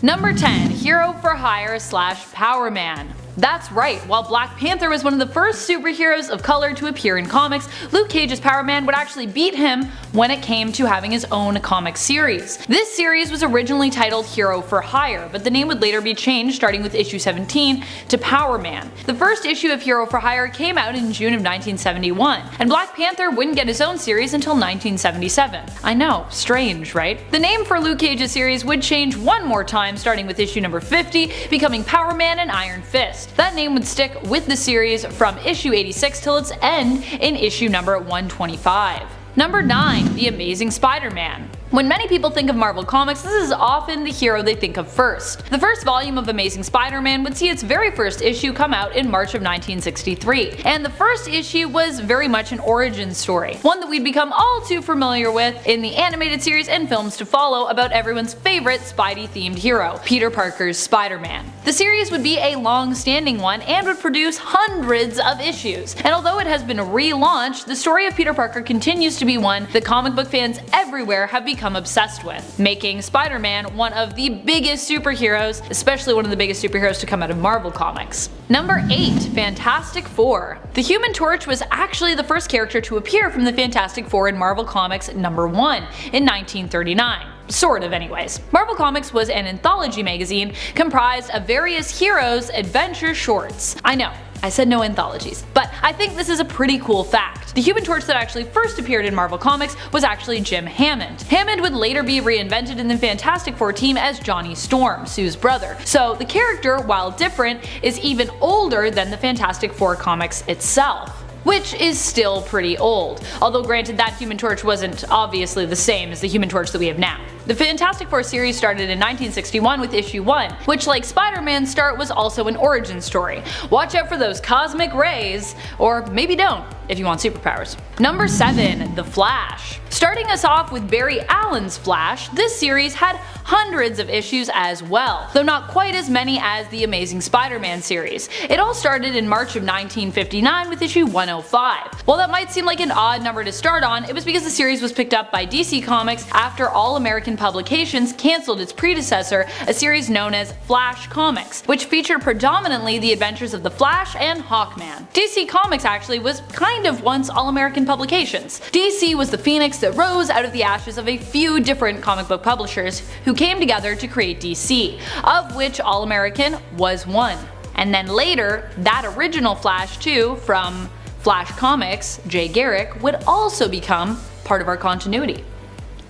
Number 10. Hero for Hire / Power Man. That's right, while Black Panther was one of the first superheroes of color to appear in comics, Luke Cage's Power Man would actually beat him when it came to having his own comic series. This series was originally titled Hero for Hire, but the name would later be changed starting with issue 17 to Power Man. The first issue of Hero for Hire came out in June of 1971, and Black Panther wouldn't get his own series until 1977. I know, strange, right? The name for Luke Cage's series would change one more time starting with issue number 50, becoming Power Man and Iron Fist. That name would stick with the series from issue 86 till its end in issue number 125. Number 9. The Amazing Spider-Man. When many people think of Marvel Comics, this is often the hero they think of first. The first volume of Amazing Spider-Man would see its very first issue come out in March of 1963, and the first issue was very much an origin story, one that we'd become all too familiar with in the animated series and films to follow about everyone's favorite Spidey-themed hero, Peter Parker's Spider-Man. The series would be a long-standing one and would produce hundreds of issues, and although it has been relaunched, the story of Peter Parker continues to be one that comic book fans everywhere have become obsessed with, making Spider-Man one of the biggest superheroes, especially one of the biggest superheroes to come out of Marvel Comics. Number 8. Fantastic Four. The Human Torch was actually the first character to appear from the Fantastic Four in Marvel Comics number 1 in 1939. Sort of anyways. Marvel Comics was an anthology magazine comprised of various heroes' adventure shorts. I know, I said no anthologies, but I think this is a pretty cool fact. The Human Torch that actually first appeared in Marvel Comics was actually Jim Hammond. Hammond would later be reinvented in the Fantastic Four team as Johnny Storm, Sue's brother, so the character, while different, is even older than the Fantastic Four comics itself, which is still pretty old, although granted that Human Torch wasn't obviously the same as the Human Torch that we have now. The Fantastic Four series started in 1961 with issue 1, which like Spider-Man's start was also an origin story. Watch out for those cosmic rays, or maybe don't if you want superpowers. Number 7. The Flash. Starting us off with Barry Allen's Flash, this series had hundreds of issues as well, though not quite as many as the Amazing Spider-Man series. It all started in March of 1959 with issue 105. While that might seem like an odd number to start on, it was because the series was picked up by DC Comics after All American Publications cancelled its predecessor, a series known as Flash Comics, which featured predominantly the adventures of the Flash and Hawkman. DC Comics actually was kind of once All American Publications. DC was the phoenix that rose out of the ashes of a few different comic book publishers who came together to create DC, of which All American was one. And then later, that original Flash 2 from Flash Comics, Jay Garrick, would also become part of our continuity.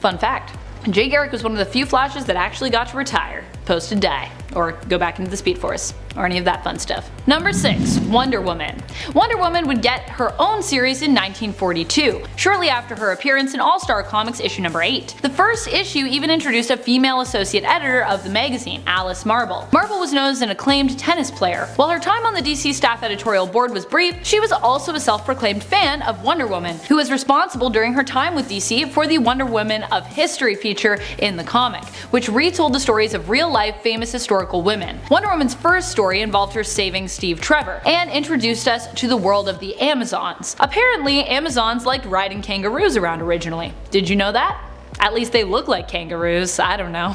Fun fact. Jay Garrick was one of the few Flashes that actually got to retire, post to die, or go back into the Speed Force, or any of that fun stuff. Number 6. Wonder Woman. Wonder Woman would get her own series in 1942, shortly after her appearance in All-Star Comics issue number 8. The first issue even introduced a female associate editor of the magazine, Alice Marble. Marble was known as an acclaimed tennis player. While her time on the DC staff editorial board was brief, she was also a self-proclaimed fan of Wonder Woman, who was responsible during her time with DC for the Wonder Woman of History feature in the comic, which retold the stories of real-life famous historical women. Wonder Woman's first story involved her saving Steve Trevor, and introduced us to the world of the Amazons. Apparently, Amazons liked riding kangaroos around originally. Did you know that? At least they look like kangaroos, I don't know.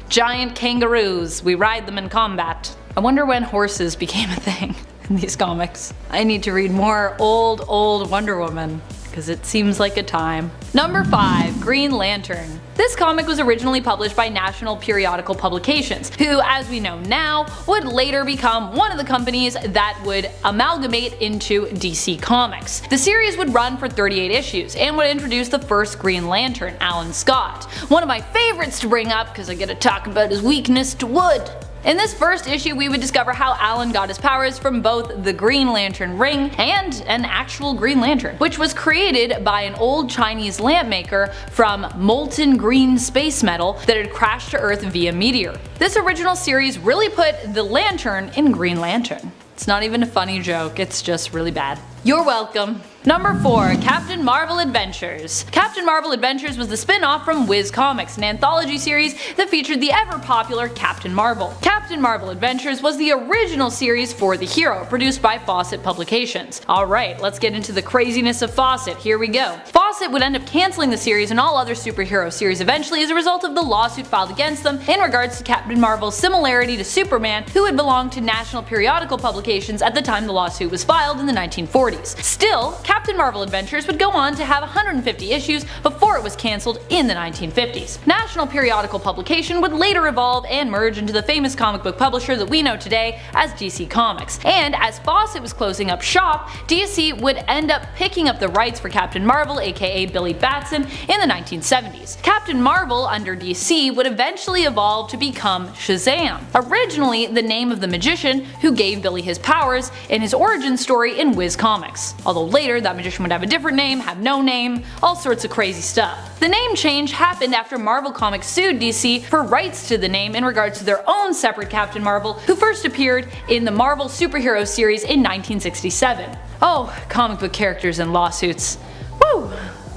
Giant kangaroos, we ride them in combat. I wonder when horses became a thing in these comics. I need to read more old Wonder Woman, because it seems like a time. Number 5. Green Lantern. This comic was originally published by National Periodical Publications, who, as we know now, would later become one of the companies that would amalgamate into DC Comics. The series would run for 38 issues, and would introduce the first Green Lantern, Alan Scott. One of my favorites to bring up because I get to talk about his weakness to wood. In this first issue, we would discover how Alan got his powers from both the Green Lantern ring and an actual Green Lantern, which was created by an old Chinese lamp maker from molten green space metal that had crashed to Earth via meteor. This original series really put the lantern in Green Lantern. It's not even a funny joke, it's just really bad. You're welcome. Number 4. Captain Marvel Adventures. Captain Marvel Adventures was the spin-off from Whiz Comics, an anthology series that featured the ever-popular Captain Marvel. Captain Marvel Adventures was the original series for the hero, produced by Fawcett Publications. Alright, let's get into the craziness of Fawcett, here we go. Fawcett would end up cancelling the series and all other superhero series eventually as a result of the lawsuit filed against them in regards to Captain Marvel's similarity to Superman, who had belonged to National Periodical Publications at the time the lawsuit was filed in the 1940s. Still, Captain Marvel Adventures would go on to have 150 issues before it was cancelled in the 1950s. National Periodical Publication would later evolve and merge into the famous comic book publisher that we know today as DC Comics. And as Fawcett was closing up shop, DC would end up picking up the rights for Captain Marvel, aka Billy Batson, in the 1970s. Captain Marvel under DC would eventually evolve to become Shazam, originally the name of the magician who gave Billy his powers in his origin story in Whiz Comics. Although later that magician would have a different name, have no name, all sorts of crazy stuff. The name change happened after Marvel Comics sued DC for rights to the name in regards to their own separate Captain Marvel, who first appeared in the Marvel Superhero series in 1967. Oh, comic book characters and lawsuits. Woo!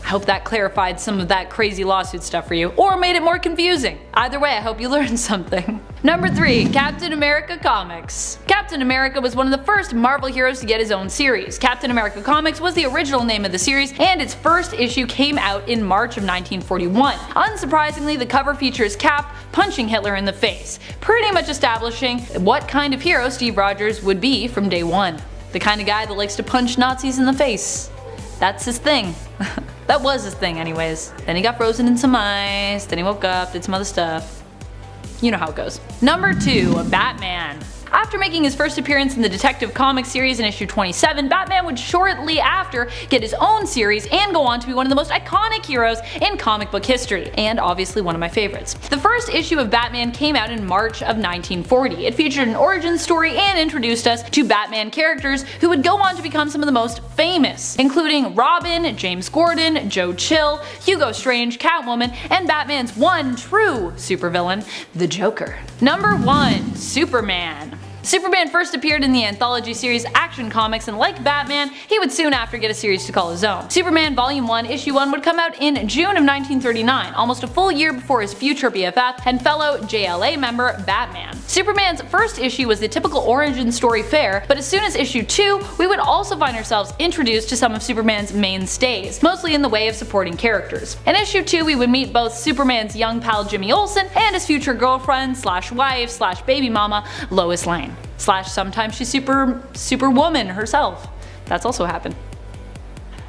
I hope that clarified some of that crazy lawsuit stuff for you, or made it more confusing. Either way, I hope you learned something. Number 3. Captain America Comics. Captain America was one of the first Marvel heroes to get his own series. Captain America Comics was the original name of the series, and its first issue came out in March of 1941. Unsurprisingly, the cover features Cap punching Hitler in the face, pretty much establishing what kind of hero Steve Rogers would be from day one. The kind of guy that likes to punch Nazis in the face. That's his thing. That was his thing anyways. Then he got frozen in some ice, then he woke up, did some other stuff. You know how it goes. Number 2. Batman. After making his first appearance in the Detective Comics series in issue 27, Batman would shortly after get his own series and go on to be one of the most iconic heroes in comic book history, and obviously one of my favorites. The first issue of Batman came out in March of 1940. It featured an origin story and introduced us to Batman characters who would go on to become some of the most famous, including Robin, James Gordon, Joe Chill, Hugo Strange, Catwoman, and Batman's one true supervillain, the Joker. Number 1. Superman. Superman first appeared in the anthology series Action Comics, and like Batman, he would soon after get a series to call his own. Superman Volume 1 Issue 1 would come out in June of 1939, almost a full year before his future BFF and fellow JLA member Batman. Superman's first issue was the typical origin story fare, but as soon as issue 2, we would also find ourselves introduced to some of Superman's mainstays, mostly in the way of supporting characters. In issue 2, we would meet both Superman's young pal Jimmy Olsen and his future girlfriend slash wife slash baby mama Lois Lane. Slash sometimes she's superwoman herself. That's also happened.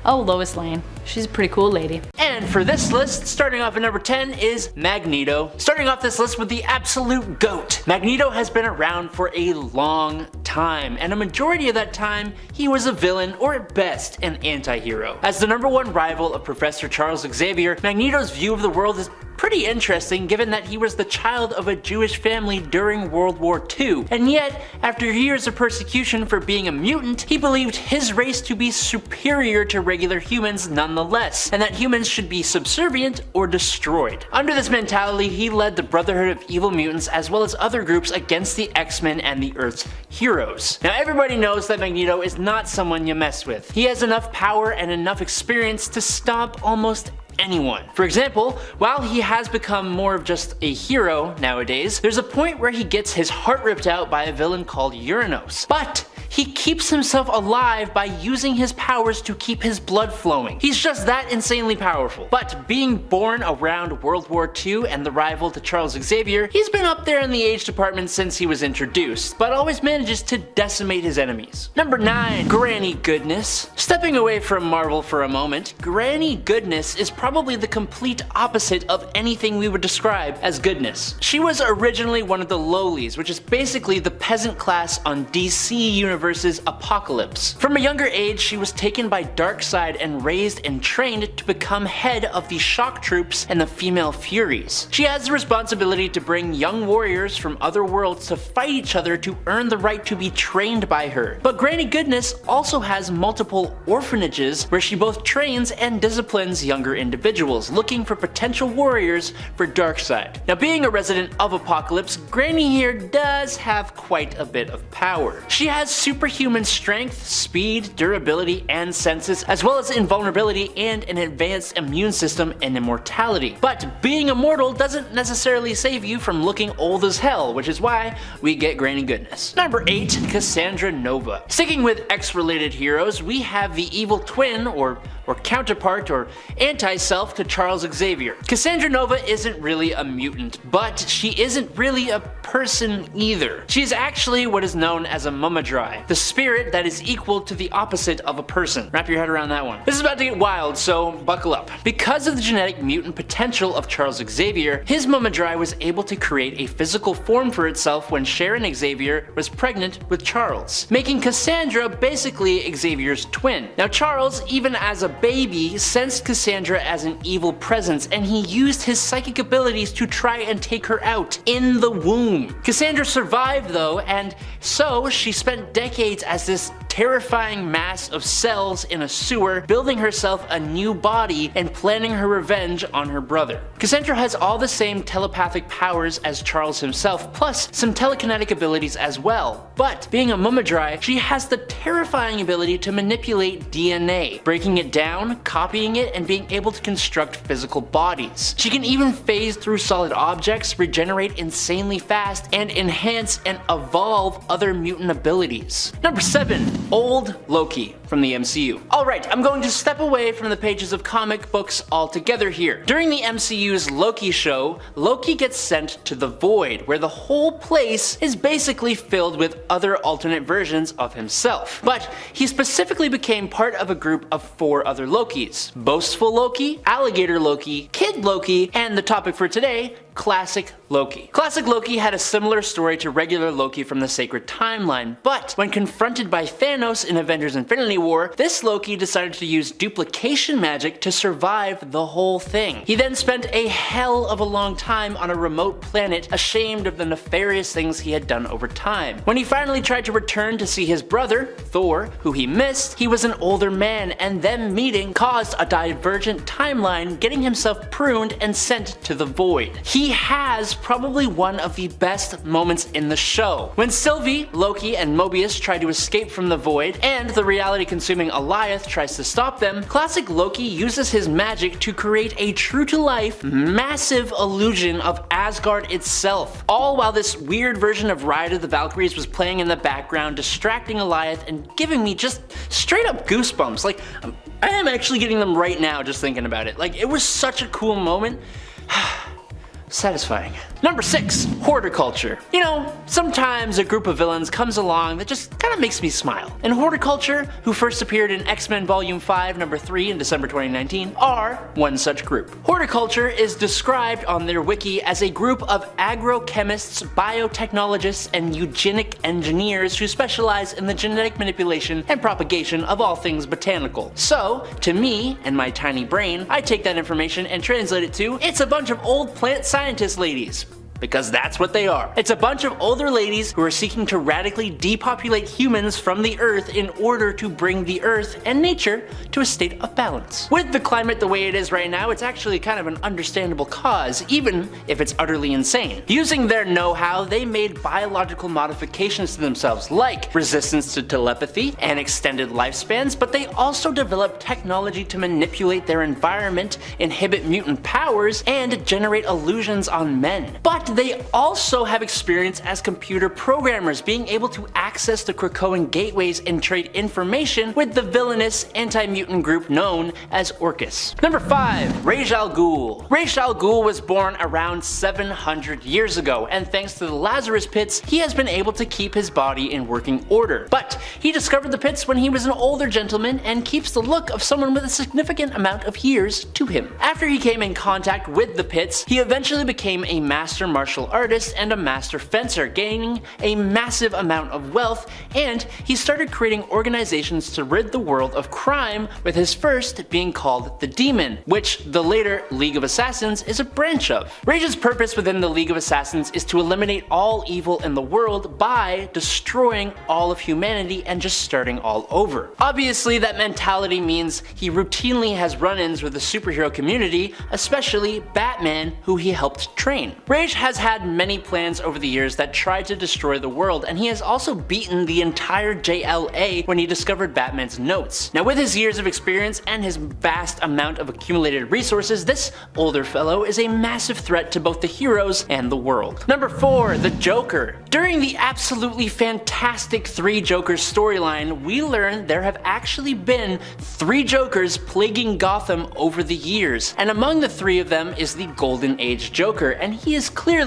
Oh, Lois Lane. She's a pretty cool lady. And for this list, starting off at number 10 is Magneto. Starting off this list with the absolute GOAT. Magneto has been around for a long time, and a majority of that time, he was a villain, or at best, an anti-hero. As the number 1 rival of Professor Charles Xavier, Magneto's view of the world is pretty interesting given that he was the child of a Jewish family during World War II, and yet, after years of persecution for being a mutant, he believed his race to be superior to regular humans nonetheless, and that humans should be subservient or destroyed. Under this mentality, he led the Brotherhood of Evil Mutants as well as other groups against the X-Men and the Earth's heroes. Now everybody knows that Magneto is not someone you mess with. He has enough power and enough experience to stomp almost anyone. For example, while he has become more of just a hero nowadays, there's a point where he gets his heart ripped out by a villain called Uranos. But he keeps himself alive by using his powers to keep his blood flowing. He's just that insanely powerful. But being born around World War II and the rival to Charles Xavier, he's been up there in the age department since he was introduced, but always manages to decimate his enemies. Number 9. Granny Goodness. Stepping away from Marvel for a moment, Granny Goodness is probably the complete opposite of anything we would describe as goodness. She was originally one of the lowlies, which is basically the peasant class on DC Universe's Apocalypse. From a younger age, she was taken by Darkseid and raised and trained to become head of the Shock Troops and the Female Furies. She has the responsibility to bring young warriors from other worlds to fight each other to earn the right to be trained by her. But Granny Goodness also has multiple orphanages where she both trains and disciplines younger individuals looking for potential warriors for Darkseid. Now, being a resident of Apocalypse, Granny here does have quite a bit of power. She has superhuman strength, speed, durability, and senses, as well as invulnerability and an advanced immune system and immortality. But being immortal doesn't necessarily save you from looking old as hell, which is why we get Granny Goodness. Number 8. Cassandra Nova. Sticking with X-related heroes, we have the evil twin, or counterpart, or anti-self to Charles Xavier. Cassandra Nova isn't really a mutant, but she isn't really a person either. She is actually what is known as a Mumadrai, the spirit that is equal to the opposite of a person. Wrap your head around that one. This is about to get wild, so buckle up. Because of the genetic mutant potential of Charles Xavier, his Mumadrai was able to create a physical form for itself when Sharon Xavier was pregnant with Charles, making Cassandra basically Xavier's twin. Now Charles, even as a baby, sensed Cassandra as an evil presence, and he used his psychic abilities to try and take her out in the womb. Cassandra survived though, and so she spent decades as this terrifying mass of cells in a sewer, building herself a new body and planning her revenge on her brother. Cassandra has all the same telepathic powers as Charles himself, plus some telekinetic abilities as well. But being a Mumadrai, she has the terrifying ability to manipulate DNA, breaking it down, copying it, and being able to construct physical bodies. She can even phase through solid objects, regenerate insanely fast, and enhance and evolve other mutant abilities. Number 7. Old Loki from the MCU. Alright, I'm going to step away from the pages of comic books altogether here. During the MCU's Loki show, Loki gets sent to the Void, where the whole place is basically filled with other alternate versions of himself. But he specifically became part of a group of 4 other Lokis: Boastful Loki, Alligator Loki, Kid Loki, and the topic for today, Classic Loki. Classic Loki had a similar story to regular Loki from the Sacred Timeline, but when confronted by Thanos in Avengers Infinity War, this Loki decided to use duplication magic to survive the whole thing. He then spent a hell of a long time on a remote planet, ashamed of the nefarious things he had done over time. When he finally tried to return to see his brother, Thor, who he missed, he was an older man, and them meeting caused a divergent timeline, getting himself pruned and sent to the Void. He has probably one of the best moments in the show. When Sylvie, Loki, and Mobius try to escape from the Void, and the reality-consuming Alioth tries to stop them, Classic Loki uses his magic to create a true-to-life, massive illusion of Asgard itself, all while this weird version of Ride of the Valkyries was playing in the background, distracting Alioth and giving me just straight-up goosebumps. Like, I am actually getting them right now just thinking about it. Like, it was such a cool moment. Satisfying. Number 6. Horticulture. You know, sometimes a group of villains comes along that just kinda makes me smile. And Horticulture, who first appeared in X-Men Volume 5, Number 3 in December 2019, are one such group. Horticulture is described on their wiki as a group of agrochemists, biotechnologists, and eugenic engineers who specialize in the genetic manipulation and propagation of all things botanical. So, to me and my tiny brain, I take that information and translate it to, it's a bunch of old plant scientist ladies. Because that's what they are. It's a bunch of older ladies who are seeking to radically depopulate humans from the Earth in order to bring the Earth and nature to a state of balance. With the climate the way it is right now, it's actually kind of an understandable cause, even if it's utterly insane. Using their know-how, they made biological modifications to themselves, like resistance to telepathy and extended lifespans, but they also developed technology to manipulate their environment, inhibit mutant powers, and generate illusions on men. But they also have experience as computer programmers, being able to access the Krakoan gateways and trade information with the villainous anti-mutant group known as Orcus. Number 5. Ra's al Ghul. Ra's al Ghul was born around 700 years ago, and thanks to the Lazarus Pits, he has been able to keep his body in working order. But he discovered the pits when he was an older gentleman and keeps the look of someone with a significant amount of years to him. After he came in contact with the pits, he eventually became a master martial artist and a master fencer, gaining a massive amount of wealth, and he started creating organizations to rid the world of crime, with his first being called the Demon, which the later League of Assassins is a branch of. Rage's purpose within the League of Assassins is to eliminate all evil in the world by destroying all of humanity and just starting all over. Obviously, that mentality means he routinely has run-ins with the superhero community, especially Batman, who he helped train. Rage has had many plans over the years that tried to destroy the world, and he has also beaten the entire JLA when he discovered Batman's notes. Now with his years of experience and his vast amount of accumulated resources, this older fellow is a massive threat to both the heroes and the world. Number 4. The Joker. During the absolutely fantastic 3 Jokers storyline, we learn there have actually been 3 Jokers plaguing Gotham over the years, and among the 3 of them is the Golden Age Joker, and he is clearly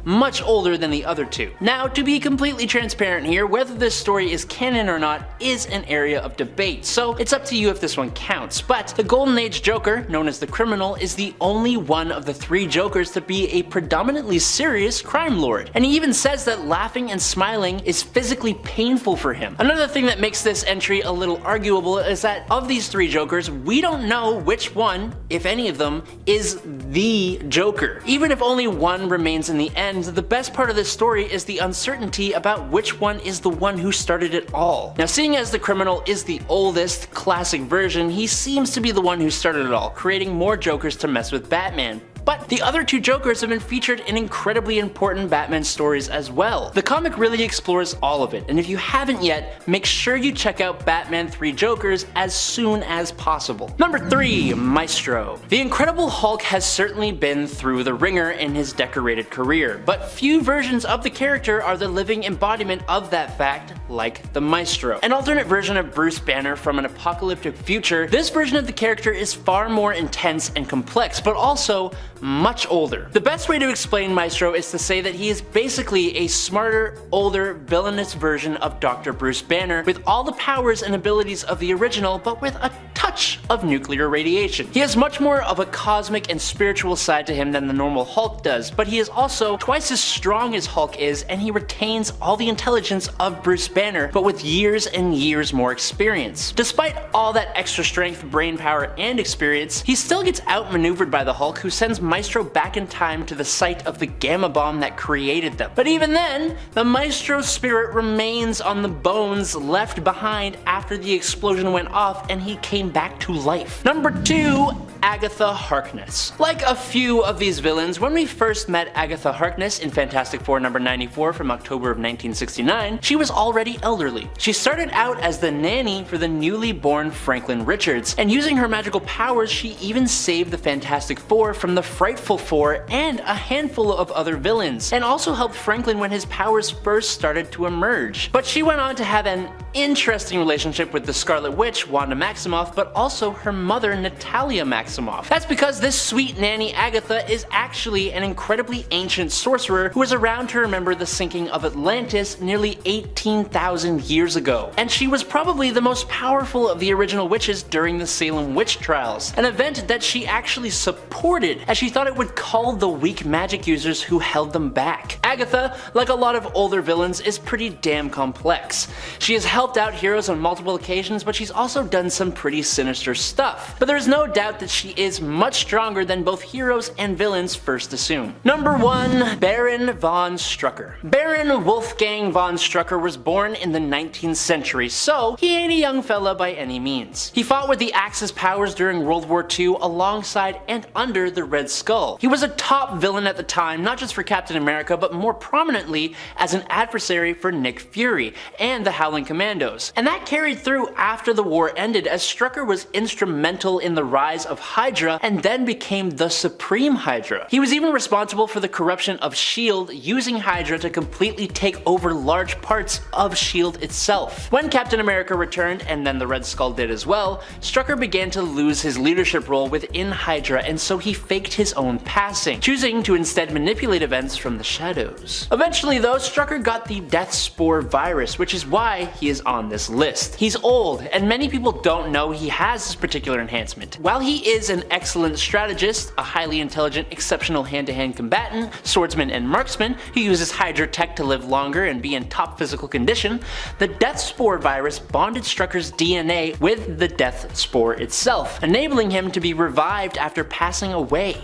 much older than the other 2. Now, to be completely transparent here, whether this story is canon or not is an area of debate, so it's up to you if this one counts. But the Golden Age Joker, known as the Criminal, is the only one of the 3 Jokers to be a predominantly serious crime lord, and he even says that laughing and smiling is physically painful for him. Another thing that makes this entry a little arguable is that of these 3 Jokers, we don't know which one, if any of them, is the Joker. Even if only one remains in the end, the best part of this story is the uncertainty about which one is the one who started it all. Now, seeing as the Criminal is the oldest, classic version, he seems to be the one who started it all, creating more Jokers to mess with Batman. But the other 2 Jokers have been featured in incredibly important Batman stories as well. The comic really explores all of it, and if you haven't yet, make sure you check out Batman 3 Jokers as soon as possible. Number 3. Maestro. The Incredible Hulk has certainly been through the ringer in his decorated career, but few versions of the character are the living embodiment of that fact, like the Maestro. An alternate version of Bruce Banner from an apocalyptic future, this version of the character is far more intense and complex, but also much older. The best way to explain Maestro is to say that he is basically a smarter, older, villainous version of Dr. Bruce Banner with all the powers and abilities of the original, but with a touch of nuclear radiation. He has much more of a cosmic and spiritual side to him than the normal Hulk does, but he is also twice as strong as Hulk is, and he retains all the intelligence of Bruce Banner, but with years and years more experience. Despite all that extra strength, brain power, and experience, he still gets outmaneuvered by the Hulk, who sends Maestro back in time to the site of the gamma bomb that created them. But even then, the Maestro's spirit remains on the bones left behind after the explosion went off and he came back to life. Number 2. Agatha Harkness. Like a few of these villains, when we first met Agatha Harkness in Fantastic Four number 94 from October of 1969, she was already elderly. She started out as the nanny for the newly born Franklin Richards, and using her magical powers, she even saved the Fantastic Four from the Frightful Four and a handful of other villains, and also helped Franklin when his powers first started to emerge. But she went on to have an interesting relationship with the Scarlet Witch, Wanda Maximoff, but also her mother, Natalia Maximoff. That's because this sweet nanny Agatha is actually an incredibly ancient sorcerer who was around to remember the sinking of Atlantis nearly 18,000 years ago. And she was probably the most powerful of the original witches during the Salem witch trials, an event that she actually supported as she thought it would cull the weak magic users who held them back. Agatha, like a lot of older villains, is pretty damn complex. She has helped out heroes on multiple occasions, but she's also done some pretty sinister stuff. But there's no doubt that she is much stronger than both heroes and villains first assume. Number 1. Baron von Strucker. Baron Wolfgang von Strucker was born in the 19th century, so he ain't a young fella by any means. He fought with the Axis powers during World War II alongside and under the Red Skull. He was a top villain at the time, not just for Captain America, but more prominently as an adversary for Nick Fury and the Howling Commandos. And that carried through after the war ended, as Strucker was instrumental in the rise of Hydra and then became the Supreme Hydra. He was even responsible for the corruption of S.H.I.E.L.D., using Hydra to completely take over large parts of S.H.I.E.L.D. itself. When Captain America returned, and then the Red Skull did as well, Strucker began to lose his leadership role within Hydra, and so he faked his own passing, choosing to instead manipulate events from the shadows. Eventually though, Strucker got the Death Spore virus, which is why he is on this list. He's old, and many people don't know he has this particular enhancement. While he is an excellent strategist, a highly intelligent, exceptional hand-to-hand combatant, swordsman, and marksman who uses Hydra tech to live longer and be in top physical condition, the Death Spore virus bonded Strucker's DNA with the Death Spore itself, enabling him to be revived after passing away.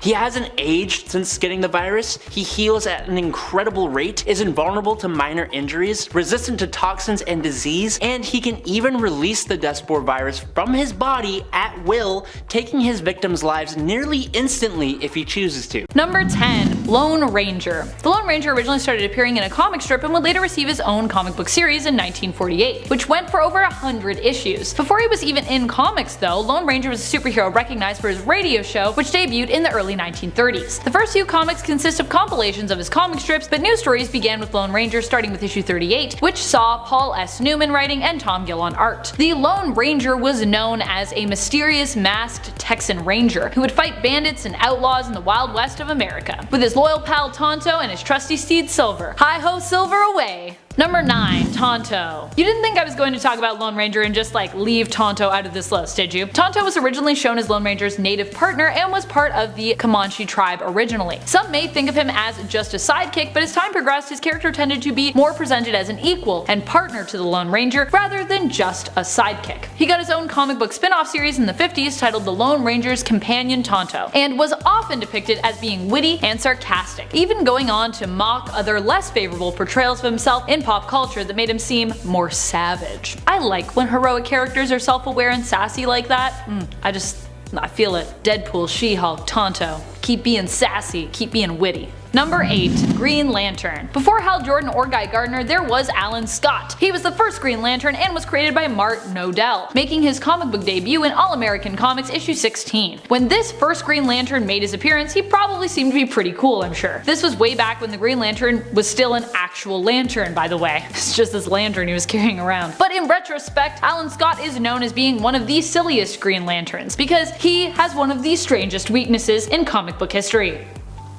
He hasn't aged since getting the virus, he heals at an incredible rate, is invulnerable to minor injuries, resistant to toxins and disease, and he can even release the Death Spore virus from his body at will, taking his victims' lives nearly instantly if he chooses to. Number 10. Lone Ranger. The Lone Ranger originally started appearing in a comic strip and would later receive his own comic book series in 1948, which went for over 100 issues. Before he was even in comics though, Lone Ranger was a superhero recognized for his radio show, which debuted in the early 1930s. The first few comics consist of compilations of his comic strips, but new stories began with Lone Ranger starting with issue 38, which saw Paul S. Newman writing and Tom Gill on art. The Lone Ranger was known as a mysterious masked Texan Ranger who would fight bandits and outlaws in the Wild West of America, with his loyal pal Tonto and his trusty steed Silver. Hi-ho Silver away! Number 9. Tonto. You didn't think I was going to talk about Lone Ranger and just leave Tonto out of this list, did you? Tonto was originally shown as Lone Ranger's native partner and was part of the Comanche tribe originally. Some may think of him as just a sidekick, but as time progressed his character tended to be more presented as an equal and partner to the Lone Ranger rather than just a sidekick. He got his own comic book spin-off series in the 50s titled The Lone Ranger's Companion Tonto, and was often depicted as being witty and sarcastic, even going on to mock other less favorable portrayals of himself in pop culture that made him seem more savage. I like when heroic characters are self-aware and sassy like that. I feel it. Deadpool, She-Hulk, Tonto. Keep being sassy, keep being witty. Number 8. Green Lantern. Before Hal Jordan or Guy Gardner, there was Alan Scott. He was the first Green Lantern and was created by Mart Nodell, making his comic book debut in All-American Comics issue 16. When this first Green Lantern made his appearance, he probably seemed to be pretty cool, I'm sure. This was way back when the Green Lantern was still an actual lantern, by the way. It's just this lantern he was carrying around. But in retrospect, Alan Scott is known as being one of the silliest Green Lanterns, because he has one of the strangest weaknesses in comic book history.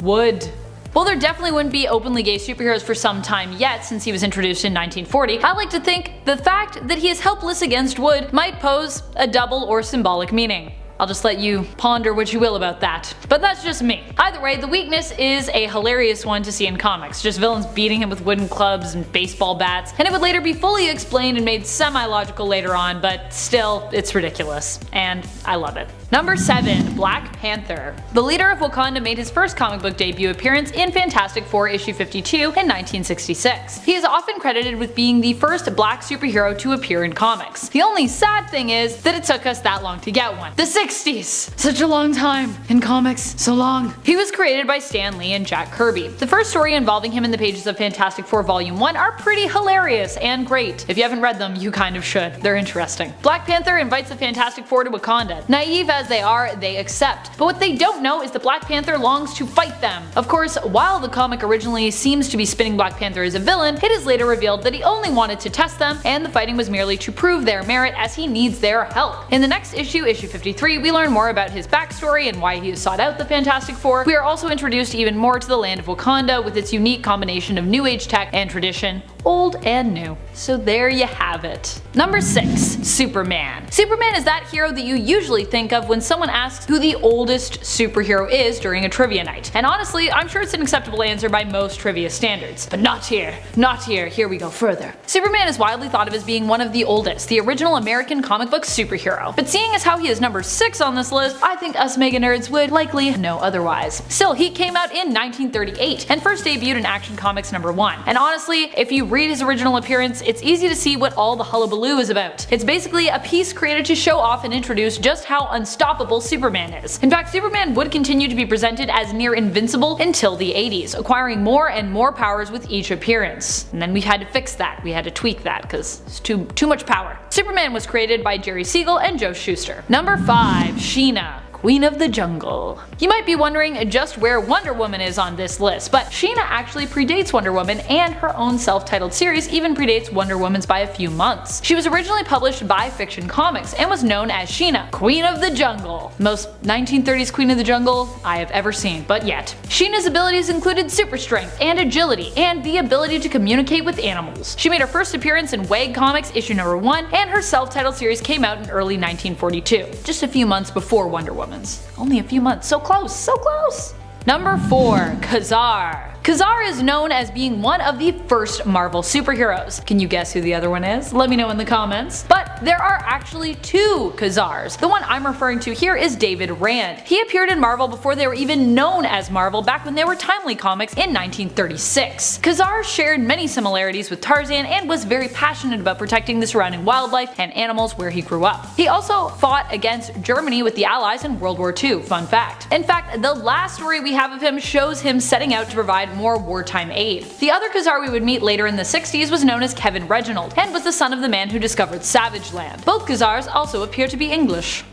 Wood. While there definitely wouldn't be openly gay superheroes for some time yet since he was introduced in 1940, I like to think the fact that he is helpless against wood might pose a double or symbolic meaning. I'll just let you ponder what you will about that. But that's just me. Either way, the weakness is a hilarious one to see in comics, just villains beating him with wooden clubs and baseball bats, and it would later be fully explained and made semi-logical later on, but still, it's ridiculous. And I love it. Number 7. Black Panther. The leader of Wakanda made his first comic book debut appearance in Fantastic Four issue 52 in 1966. He is often credited with being the first black superhero to appear in comics. The only sad thing is that it took us that long to get one. The 60s! Such a long time in comics, so long. He was created by Stan Lee and Jack Kirby. The first story involving him in the pages of Fantastic Four Volume 1 are pretty hilarious and great. If you haven't read them, you kind of should. They're interesting. Black Panther invites the Fantastic Four to Wakanda. Naive as they are, they accept. But what they don't know is that Black Panther longs to fight them. Of course, while the comic originally seems to be spinning Black Panther as a villain, it is later revealed that he only wanted to test them, and the fighting was merely to prove their merit as he needs their help. In the next issue, issue 53, we learn more about his backstory and why he has sought out the Fantastic Four. We are also introduced even more to the land of Wakanda with its unique combination of new age tech and tradition, old and new. So there you have it. Number 6. Superman. Superman is that hero that you usually think of when someone asks who the oldest superhero is during a trivia night. And honestly, I'm sure it's an acceptable answer by most trivia standards. But not here. Not here. Here we go further. Superman is widely thought of as being one of the oldest, the original American comic book superhero. But seeing as how he is number 6 on this list, I think us mega nerds would likely know otherwise. Still, he came out in 1938 and first debuted in Action Comics number 1. And honestly, if you read his original appearance, it's easy to see what all the hullabaloo is about. It's basically a piece created to show off and introduce just how unstoppable Superman is. In fact, Superman would continue to be presented as near invincible until the 80s, acquiring more and more powers with each appearance. And then we had to fix that. We had to tweak that because it's too much power. Superman was created by Jerry Siegel and Joe Shuster. Number 5. Sheena. Queen of the Jungle. You might be wondering just where Wonder Woman is on this list, but Sheena actually predates Wonder Woman, and her own self-titled series even predates Wonder Woman's by a few months. She was originally published by Fiction Comics and was known as Sheena, Queen of the Jungle. Most 1930s Queen of the Jungle I have ever seen, but yet. Sheena's abilities included super strength and agility, and the ability to communicate with animals. She made her first appearance in WAG Comics issue number 1, and her self-titled series came out in early 1942, just a few months before Wonder Woman. Only a few months. So close, so close. Number 4. Kazar. Kazar is known as being one of the first Marvel superheroes. Can you guess who the other one is? Let me know in the comments. But But there are actually two Khazars. The one I'm referring to here is David Rand. He appeared in Marvel before they were even known as Marvel back when they were Timely Comics in 1936. Khazar shared many similarities with Tarzan and was very passionate about protecting the surrounding wildlife and animals where he grew up. He also fought against Germany with the Allies in World War II, fun fact. In fact, the last story we have of him shows him setting out to provide more wartime aid. The other Khazar we would meet later in the 60s was known as Kevin Reginald, and was the son of the man who discovered Savage Land. Both Khazars also appear to be English.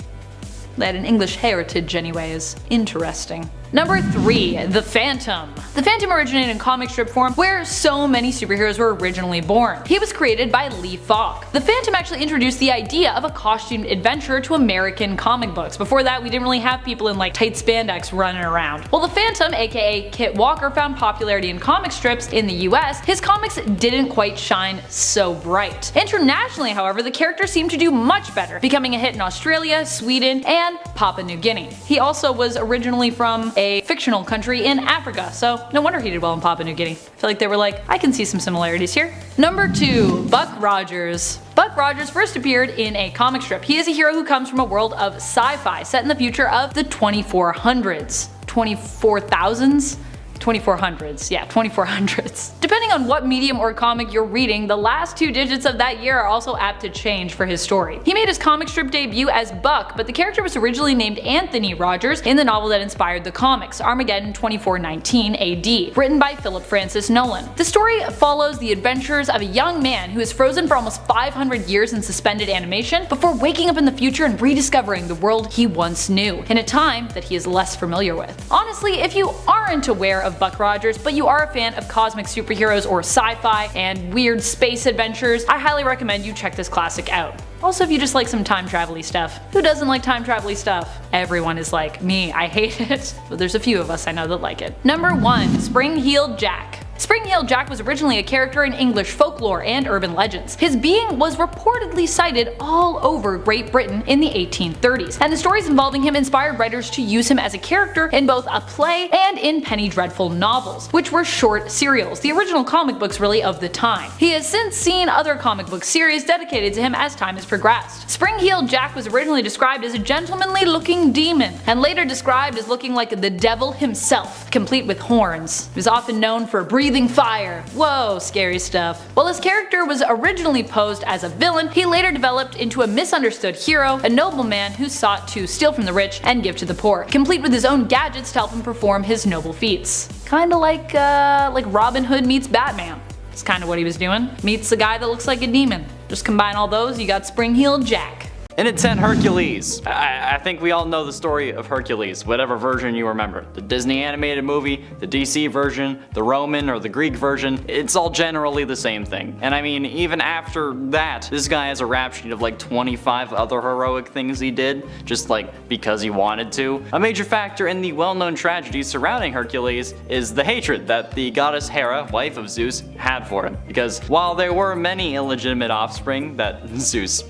They had an English heritage anyways. Interesting. Number 3. The Phantom. The Phantom originated in comic strip form where so many superheroes were originally born. He was created by Lee Falk. The Phantom actually introduced the idea of a costumed adventurer to American comic books. Before that, we didn't really have people in like tight spandex running around. While the Phantom, aka Kit Walker, found popularity in comic strips in the US, his comics didn't quite shine so bright. Internationally, however, the character seemed to do much better, becoming a hit in Australia, Sweden, and Papua New Guinea. He also was originally from a fictional country in Africa, so no wonder he did well in Papua New Guinea. I feel like they were like, I can see some similarities here. Number 2. Buck Rogers. Buck Rogers first appeared in a comic strip. He is a hero who comes from a world of sci-fi set in the future of the 2400s. 24,000s? 2400s, yeah, 2400s. Depending on what medium or comic you're reading, the last 2 digits of that year are also apt to change for his story. He made his comic strip debut as Buck, but the character was originally named Anthony Rogers in the novel that inspired the comics, Armageddon 2419 AD, written by Philip Francis Nolan. The story follows the adventures of a young man who is frozen for almost 500 years in suspended animation before waking up in the future and rediscovering the world he once knew, in a time that he is less familiar with. Honestly, if you aren't aware of Buck Rogers, but you are a fan of cosmic superheroes or sci-fi and weird space adventures, I highly recommend you check this classic out. Also, if you just like some time travel-y stuff. Who doesn't like time travel-y stuff? Everyone is like me, I hate it, but there's a few of us I know that like it. Number 1. Spring-Heeled Jack. Spring-Heeled Jack was originally a character in English folklore and urban legends. His being was reportedly cited all over Great Britain in the 1830s, and the stories involving him inspired writers to use him as a character in both a play and in Penny Dreadful novels, which were short serials, the original comic books really of the time. He has since seen other comic book series dedicated to him as time has progressed. Spring-Heeled Jack was originally described as a gentlemanly looking demon, and later described as looking like the devil himself, complete with horns. He was often known for breathing fire. Whoa, scary stuff. While his character was originally posed as a villain, he later developed into a misunderstood hero, a nobleman who sought to steal from the rich and give to the poor, complete with his own gadgets to help him perform his noble feats. Kinda like Robin Hood meets Batman. It's kinda what he was doing. Meets a guy that looks like a demon. Just combine all those, you got Spring-Heeled Jack. And at 10, Hercules. I think we all know the story of Hercules, whatever version you remember. The Disney animated movie, the DC version, the Roman or the Greek version, it's all generally the same thing. And I mean, even after that, this guy has a rap sheet of like 25 other heroic things he did, just like because he wanted to. A major factor in the well-known tragedy surrounding Hercules is the hatred that the goddess Hera, wife of Zeus, had for him. Because while there were many illegitimate offspring that Zeus,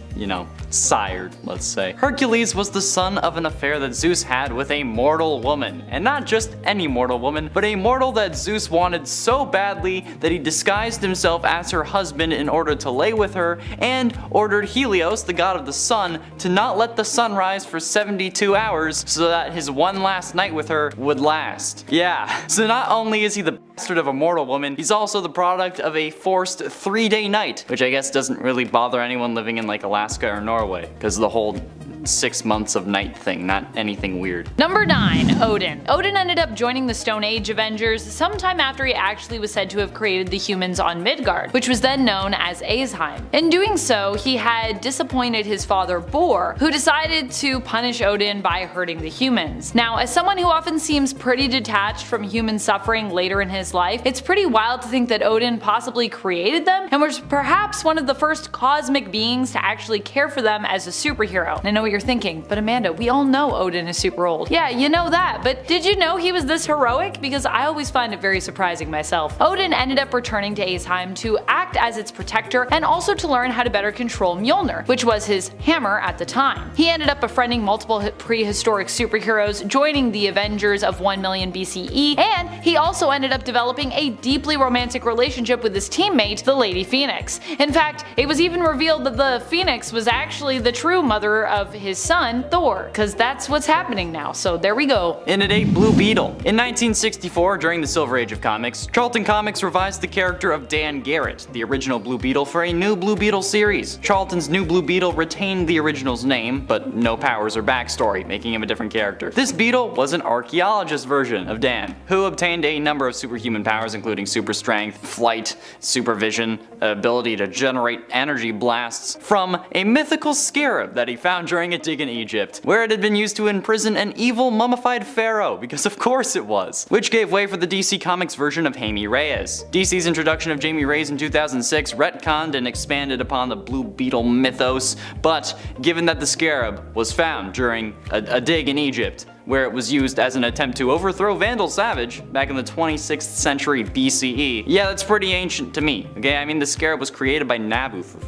sired, let's say, Hercules was the son of an affair that Zeus had with a mortal woman. And not just any mortal woman, but a mortal that Zeus wanted so badly that he disguised himself as her husband in order to lay with her, and ordered Helios, the god of the sun, to not let the sun rise for 72 hours so that his one last night with her would last. Yeah, so not only is he the bastard of a mortal woman, he's also the product of a forced 3-day night, which I guess doesn't really bother anyone living in like Alaska or Norway, because the whole 6 months of night thing, not anything weird. Number 9. Odin. Odin ended up joining the Stone Age Avengers sometime after he actually was said to have created the humans on Midgard, which was then known as Aesheim. In doing so, he had disappointed his father Bor, who decided to punish Odin by hurting the humans. Now, as someone who often seems pretty detached from human suffering later in his life, it's pretty wild to think that Odin possibly created them and was perhaps one of the first cosmic beings to actually care for them as a superhero. And I know what you're thinking, but Amanda, we all know Odin is super old. Yeah, you know that, but did you know he was this heroic? Because I always find it very surprising myself. Odin ended up returning to Aesheim to act as its protector and also to learn how to better control Mjolnir, which was his hammer at the time. He ended up befriending multiple prehistoric superheroes, joining the Avengers of 1 million BCE, and he also ended up developing a deeply romantic relationship with his teammate, the Lady Phoenix. In fact, it was even revealed that the Phoenix was actually the true mother of his son, Thor, because that's what's happening now, so there we go. In it ate Blue Beetle. In 1964, during the Silver Age of comics, Charlton Comics revised the character of Dan Garrett, the original Blue Beetle, for a new Blue Beetle series. Charlton's new Blue Beetle retained the original's name, but no powers or backstory, making him a different character. This Beetle was an archaeologist version of Dan, who obtained a number of superhuman powers including super strength, flight, supervision, ability to generate energy blasts from a mythical scarab that he found during a dig in Egypt, where it had been used to imprison an evil mummified pharaoh, because of course it was, which gave way for the DC Comics version of Jaime Reyes. DC's introduction of Jaime Reyes in 2006 retconned and expanded upon the Blue Beetle mythos, but given that the scarab was found during a dig in Egypt, where it was used as an attempt to overthrow Vandal Savage back in the 26th century BCE. Yeah, that's pretty ancient to me, okay? I mean, the scarab was created by Nabu, for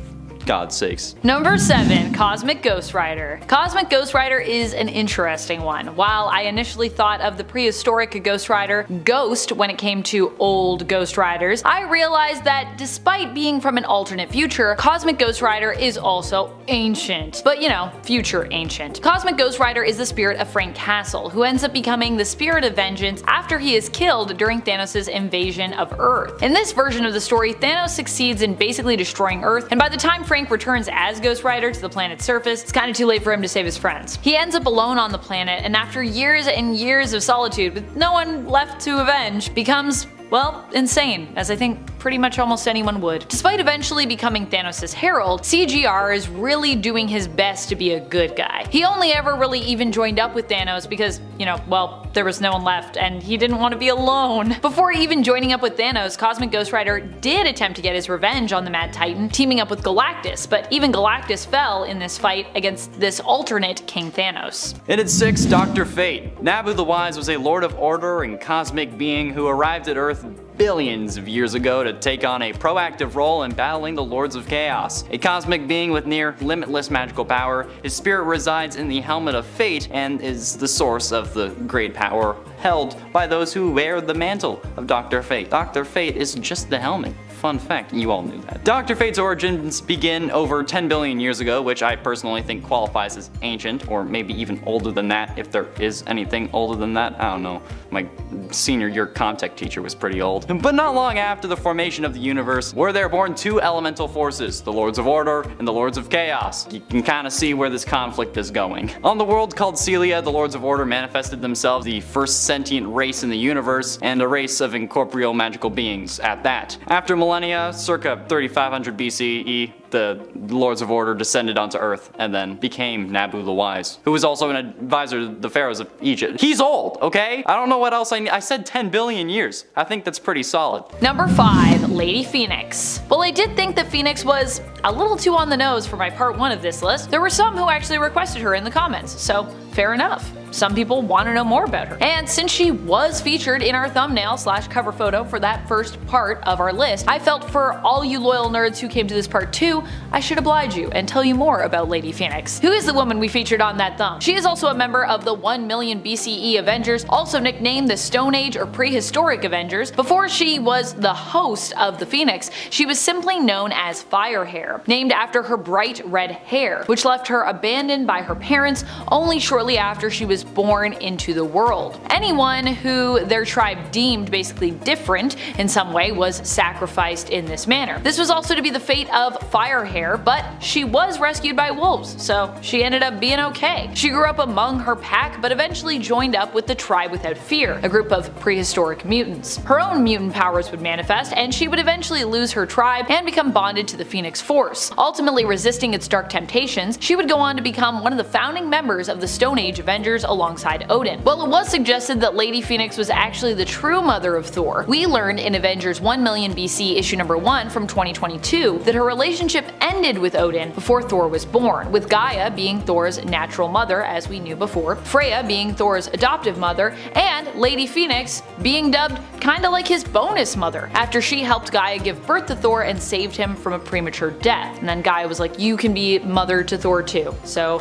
God's sakes. Number 7. Cosmic Ghost Rider. Cosmic Ghost Rider is an interesting one. While I initially thought of the prehistoric Ghost Rider Ghost when it came to old Ghost Riders, I realized that despite being from an alternate future, Cosmic Ghost Rider is also ancient. But you know, future ancient. Cosmic Ghost Rider is the spirit of Frank Castle, who ends up becoming the spirit of vengeance after he is killed during Thanos' invasion of Earth. In this version of the story, Thanos succeeds in basically destroying Earth, and by the time Frank returns as Ghost Rider to the planet's surface, it's kinda too late for him to save his friends. He ends up alone on the planet, and after years and years of solitude with no one left to avenge, becomes, well, insane, as I think pretty much almost anyone would. Despite eventually becoming Thanos' herald, CGR is really doing his best to be a good guy. He only ever really even joined up with Thanos because, you know, well, there was no one left and he didn't want to be alone. Before even joining up with Thanos, Cosmic Ghost Rider did attempt to get his revenge on the Mad Titan, teaming up with Galactus, but even Galactus fell in this fight against this alternate King Thanos. In its 6, Dr. Fate. Nabu the Wise was a Lord of Order and cosmic being who arrived at Earth billions of years ago to take on a proactive role in battling the Lords of Chaos. A cosmic being with near limitless magical power, his spirit resides in the Helmet of Fate and is the source of the great power held by those who wear the mantle of Dr. Fate. Dr. Fate is just the helmet. Fun fact, you all knew that. Dr. Fate's origins begin over 10 billion years ago, which I personally think qualifies as ancient, or maybe even older than that, if there is anything older than that. I don't know. My senior year Comtech teacher was pretty old. But not long after the formation of the universe, were there born two elemental forces, the Lords of Order and the Lords of Chaos. You can kinda see where this conflict is going. On the world called Celia, the Lords of Order manifested themselves, the first sentient race in the universe, and a race of incorporeal magical beings at that. After millennia, circa 3500 BCE, the Lords of Order descended onto Earth and then became Nabu the Wise, who was also an advisor to the pharaohs of Egypt. He's old, okay? I don't know what else I said 10 billion years. I think that's pretty solid. Number 5. Lady Phoenix. While I did think that Phoenix was a little too on the nose for my part 1 of this list, there were some who actually requested her in the comments, so fair enough. Some people want to know more about her. And since she was featured in our thumbnail / cover photo for that first part of our list, I felt for all you loyal nerds who came to this part 2, I should oblige you and tell you more about Lady Phoenix. Who is the woman we featured on that thumb? She is also a member of the 1 million BCE Avengers, also nicknamed the Stone Age or Prehistoric Avengers. Before she was the host of the Phoenix, she was simply known as Firehair, named after her bright red hair, which left her abandoned by her parents only shortly after she was born into the world. Anyone who their tribe deemed basically different in some way was sacrificed in this manner. This was also to be the fate of Firehair, but she was rescued by wolves, so she ended up being okay. She grew up among her pack, but eventually joined up with the Tribe Without Fear, a group of prehistoric mutants. Her own mutant powers would manifest, and she would eventually lose her tribe and become bonded to the Phoenix Force. Ultimately resisting its dark temptations, she would go on to become one of the founding members of the Stone Age Avengers alongside Odin. While it was suggested that Lady Phoenix was actually the true mother of Thor, we learned in Avengers 1 million BC issue number 1 from 2022 that her relationship ended with Odin before Thor was born, with Gaia being Thor's natural mother as we knew before, Freya being Thor's adoptive mother, and Lady Phoenix being dubbed kinda like his bonus mother after she helped Gaia give birth to Thor and saved him from a premature death. And then Gaia was like, you can be mother to Thor too. So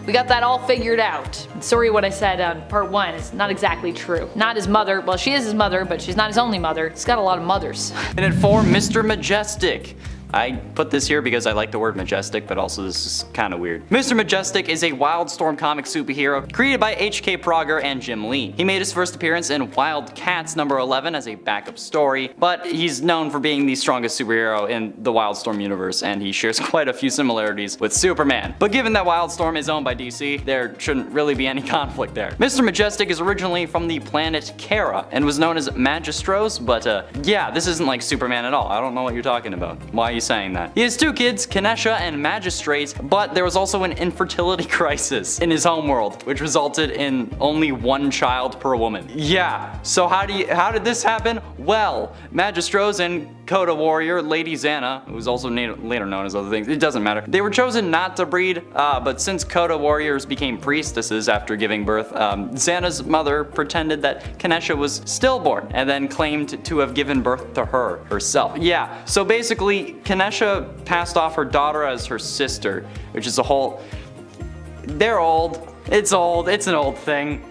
we got that all figured out. Sorry what I said on part 1 is not exactly true. Not his mother, well she is his mother, but she's not his only mother. He's got a lot of mothers. And at 4, Mr. Majestic. I put this here because I like the word majestic, but also this is kind of weird. Mr. Majestic is a Wildstorm comic superhero created by H.K. Prager and Jim Lee. He made his first appearance in Wildcats number 11 as a backup story, but he's known for being the strongest superhero in the Wildstorm universe, and he shares quite a few similarities with Superman. But given that Wildstorm is owned by DC, there shouldn't really be any conflict there. Mr. Majestic is originally from the planet Kara and was known as Magistros, but yeah, this isn't like Superman at all. I don't know what you're talking about. Why are you saying that? He has 2 kids, Kanesha and Magistrate, but there was also an infertility crisis in his homeworld, which resulted in only 1 child per woman. Yeah, so how did this happen? Well, Magistros and Coda warrior Lady Xana, who was also later known as other things, it doesn't matter. They were chosen not to breed, but since Coda warriors became priestesses after giving birth, Xana's mother pretended that Kanesha was stillborn and then claimed to have given birth to her herself. Yeah, so basically Kanesha passed off her daughter as her sister, which is a whole... They're old. It's old. It's an old thing.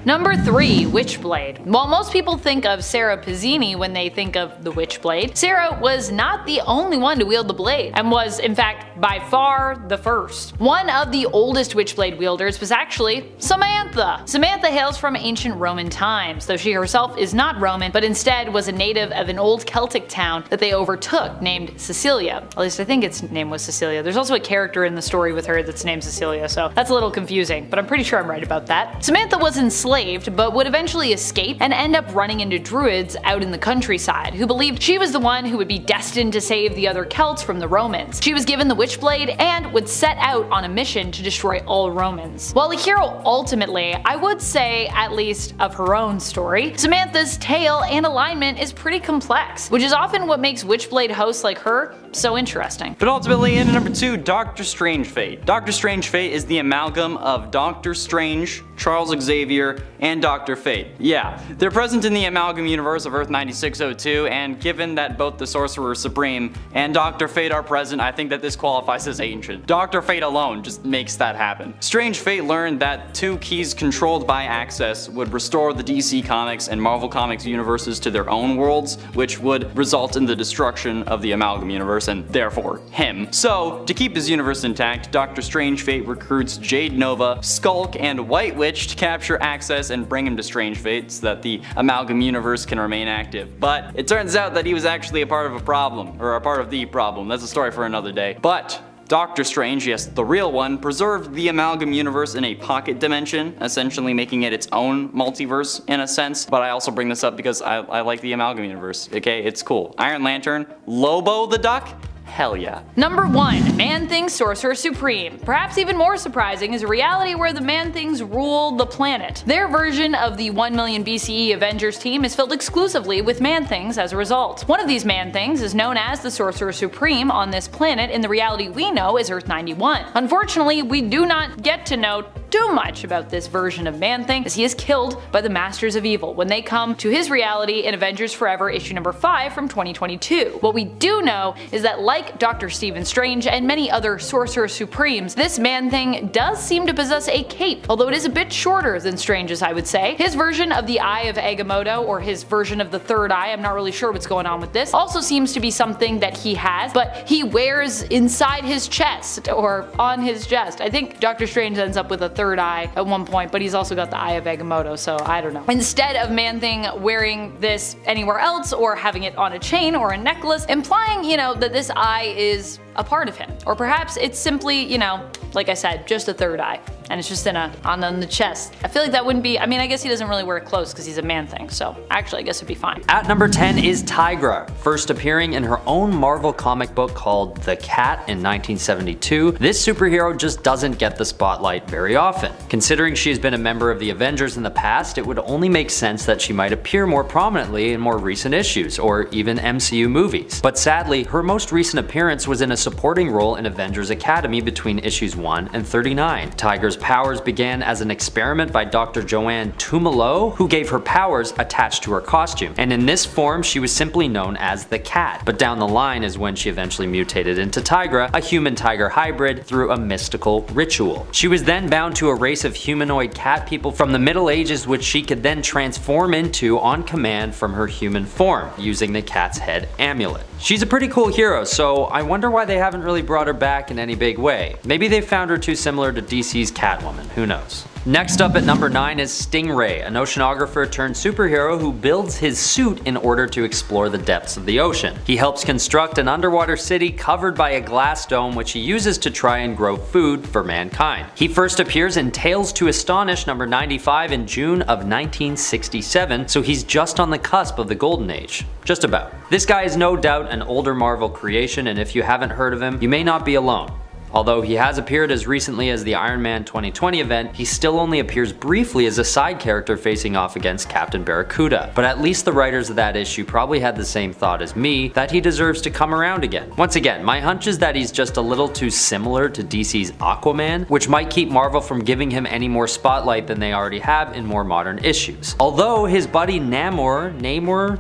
Number 3, Witchblade. While most people think of Sarah Pizzini when they think of the Witchblade, Sarah was not the only one to wield the blade, and was, in fact, by far the first. One of the oldest Witchblade wielders was actually Samantha. Samantha hails from ancient Roman times, though she herself is not Roman, but instead was a native of an old Celtic town that they overtook named Cecilia. At least I think its name was Cecilia. There's also a character in the story with her that's named Cecilia, so that's a little confusing, but I'm pretty sure I'm right about that. Samantha was enslaved, but would eventually escape and end up running into druids out in the countryside, who believed she was the one who would be destined to save the other Celts from the Romans. She was given the Witchblade and would set out on a mission to destroy all Romans. While a hero ultimately, I would say, at least of her own story, Samantha's tale and alignment is pretty complex, which is often what makes Witchblade hosts like her so interesting. But ultimately, in number 2, Doctor Strange Fate. Doctor Strange Fate is the amalgam of Doctor Strange, Charles Xavier, and Dr. Fate. Yeah, they're present in the amalgam universe of Earth 9602, and given that both the Sorcerer Supreme and Dr. Fate are present, I think that this qualifies as ancient. Dr. Fate alone just makes that happen. Strange Fate learned that 2 keys controlled by Access would restore the DC Comics and Marvel Comics universes to their own worlds, which would result in the destruction of the amalgam universe and therefore him. So, to keep his universe intact, Dr. Strange Fate recruits Jade Nova, Skulk, and White Witch to capture Access and bring him to Strange Fate so that the amalgam universe can remain active. But it turns out that he was actually a part of a problem, or a part of the problem. That's a story for another day. But Doctor Strange, yes, the real one, preserved the amalgam universe in a pocket dimension, essentially making it its own multiverse in a sense. But I also bring this up because I like the amalgam universe, okay? It's cool. Iron Lantern, Lobo the Duck, hell yeah. Number 1, Man-Thing Sorcerer Supreme. Perhaps even more surprising is a reality where the Man-Things rule the planet. Their version of the 1 million BCE Avengers team is filled exclusively with Man-Things as a result. One of these Man-Things is known as the Sorcerer Supreme on this planet in the reality we know as Earth 91. Unfortunately, we do not get to know too much about this version of Man-Thing, as he is killed by the Masters of Evil when they come to his reality in Avengers Forever issue number 5 from 2022. What we do know is that like Dr. Stephen Strange and many other Sorcerer Supremes, this Man-Thing does seem to possess a cape, although it is a bit shorter than Strange's, I would say. His version of the Eye of Agamotto, or his version of the third eye, I'm not really sure what's going on with this, also seems to be something that he has, but he wears inside his chest, or on his chest. I think Dr. Strange ends up with a third eye at one point, but he's also got the Eye of Agamotto, so I don't know. Instead of Man-Thing wearing this anywhere else or having it on a chain or a necklace, implying, that this eye is a part of him. Or perhaps it's simply, you know, like I said, just a third eye. And it's just on the chest. I feel like that wouldn't be, I mean, I guess he doesn't really wear clothes because he's a man thing, so actually I guess it'd be fine. At number 10 is Tigra, first appearing in her own Marvel comic book called The Cat in 1972. This superhero just doesn't get the spotlight very often. Considering she has been a member of the Avengers in the past, it would only make sense that she might appear more prominently in more recent issues, or even MCU movies. But sadly, her most recent appearance was in a supporting role in Avengers Academy between issues 1 and 39. Tigra's powers began as an experiment by Dr. Joanne Tumalo, who gave her powers attached to her costume, and in this form she was simply known as the Cat. But down the line is when she eventually mutated into Tigra, a human-tiger hybrid, through a mystical ritual. She was then bound to a race of humanoid cat people from the Middle Ages, which she could then transform into on command from her human form, using the cat's head amulet. She's a pretty cool hero, so I wonder why they haven't really brought her back in any big way. Maybe they found her too similar to DC's Catwoman, who knows. Next up at number 9 is Stingray, an oceanographer turned superhero who builds his suit in order to explore the depths of the ocean. He helps construct an underwater city covered by a glass dome which he uses to try and grow food for mankind. He first appears in Tales to Astonish number 95 in June of 1967, so he's just on the cusp of the golden age. Just about. This guy is no doubt an older Marvel creation, and if you haven't heard of him, you may not be alone. Although he has appeared as recently as the Iron Man 2020 event, he still only appears briefly as a side character facing off against Captain Barracuda. But at least the writers of that issue probably had the same thought as me, that he deserves to come around again. Once again, my hunch is that he's just a little too similar to DC's Aquaman, which might keep Marvel from giving him any more spotlight than they already have in more modern issues. Although his buddy Namor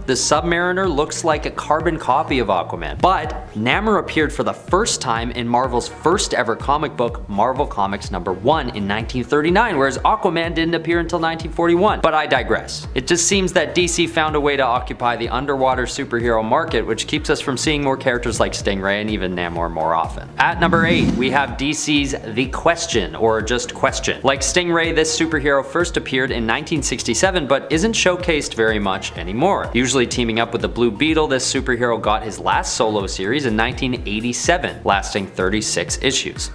the Submariner, looks like a carbon copy of Aquaman. But Namor appeared for the first time in Marvel's first ever comic book, Marvel Comics number 1 in 1939, whereas Aquaman didn't appear until 1941. But I digress. It just seems that DC found a way to occupy the underwater superhero market, which keeps us from seeing more characters like Stingray and even Namor more often. At number 8, we have DC's The Question, or just Question. Like Stingray, this superhero first appeared in 1967, but isn't showcased very much anymore. Usually teaming up with the Blue Beetle, this superhero got his last solo series in 1987, lasting 36 issues.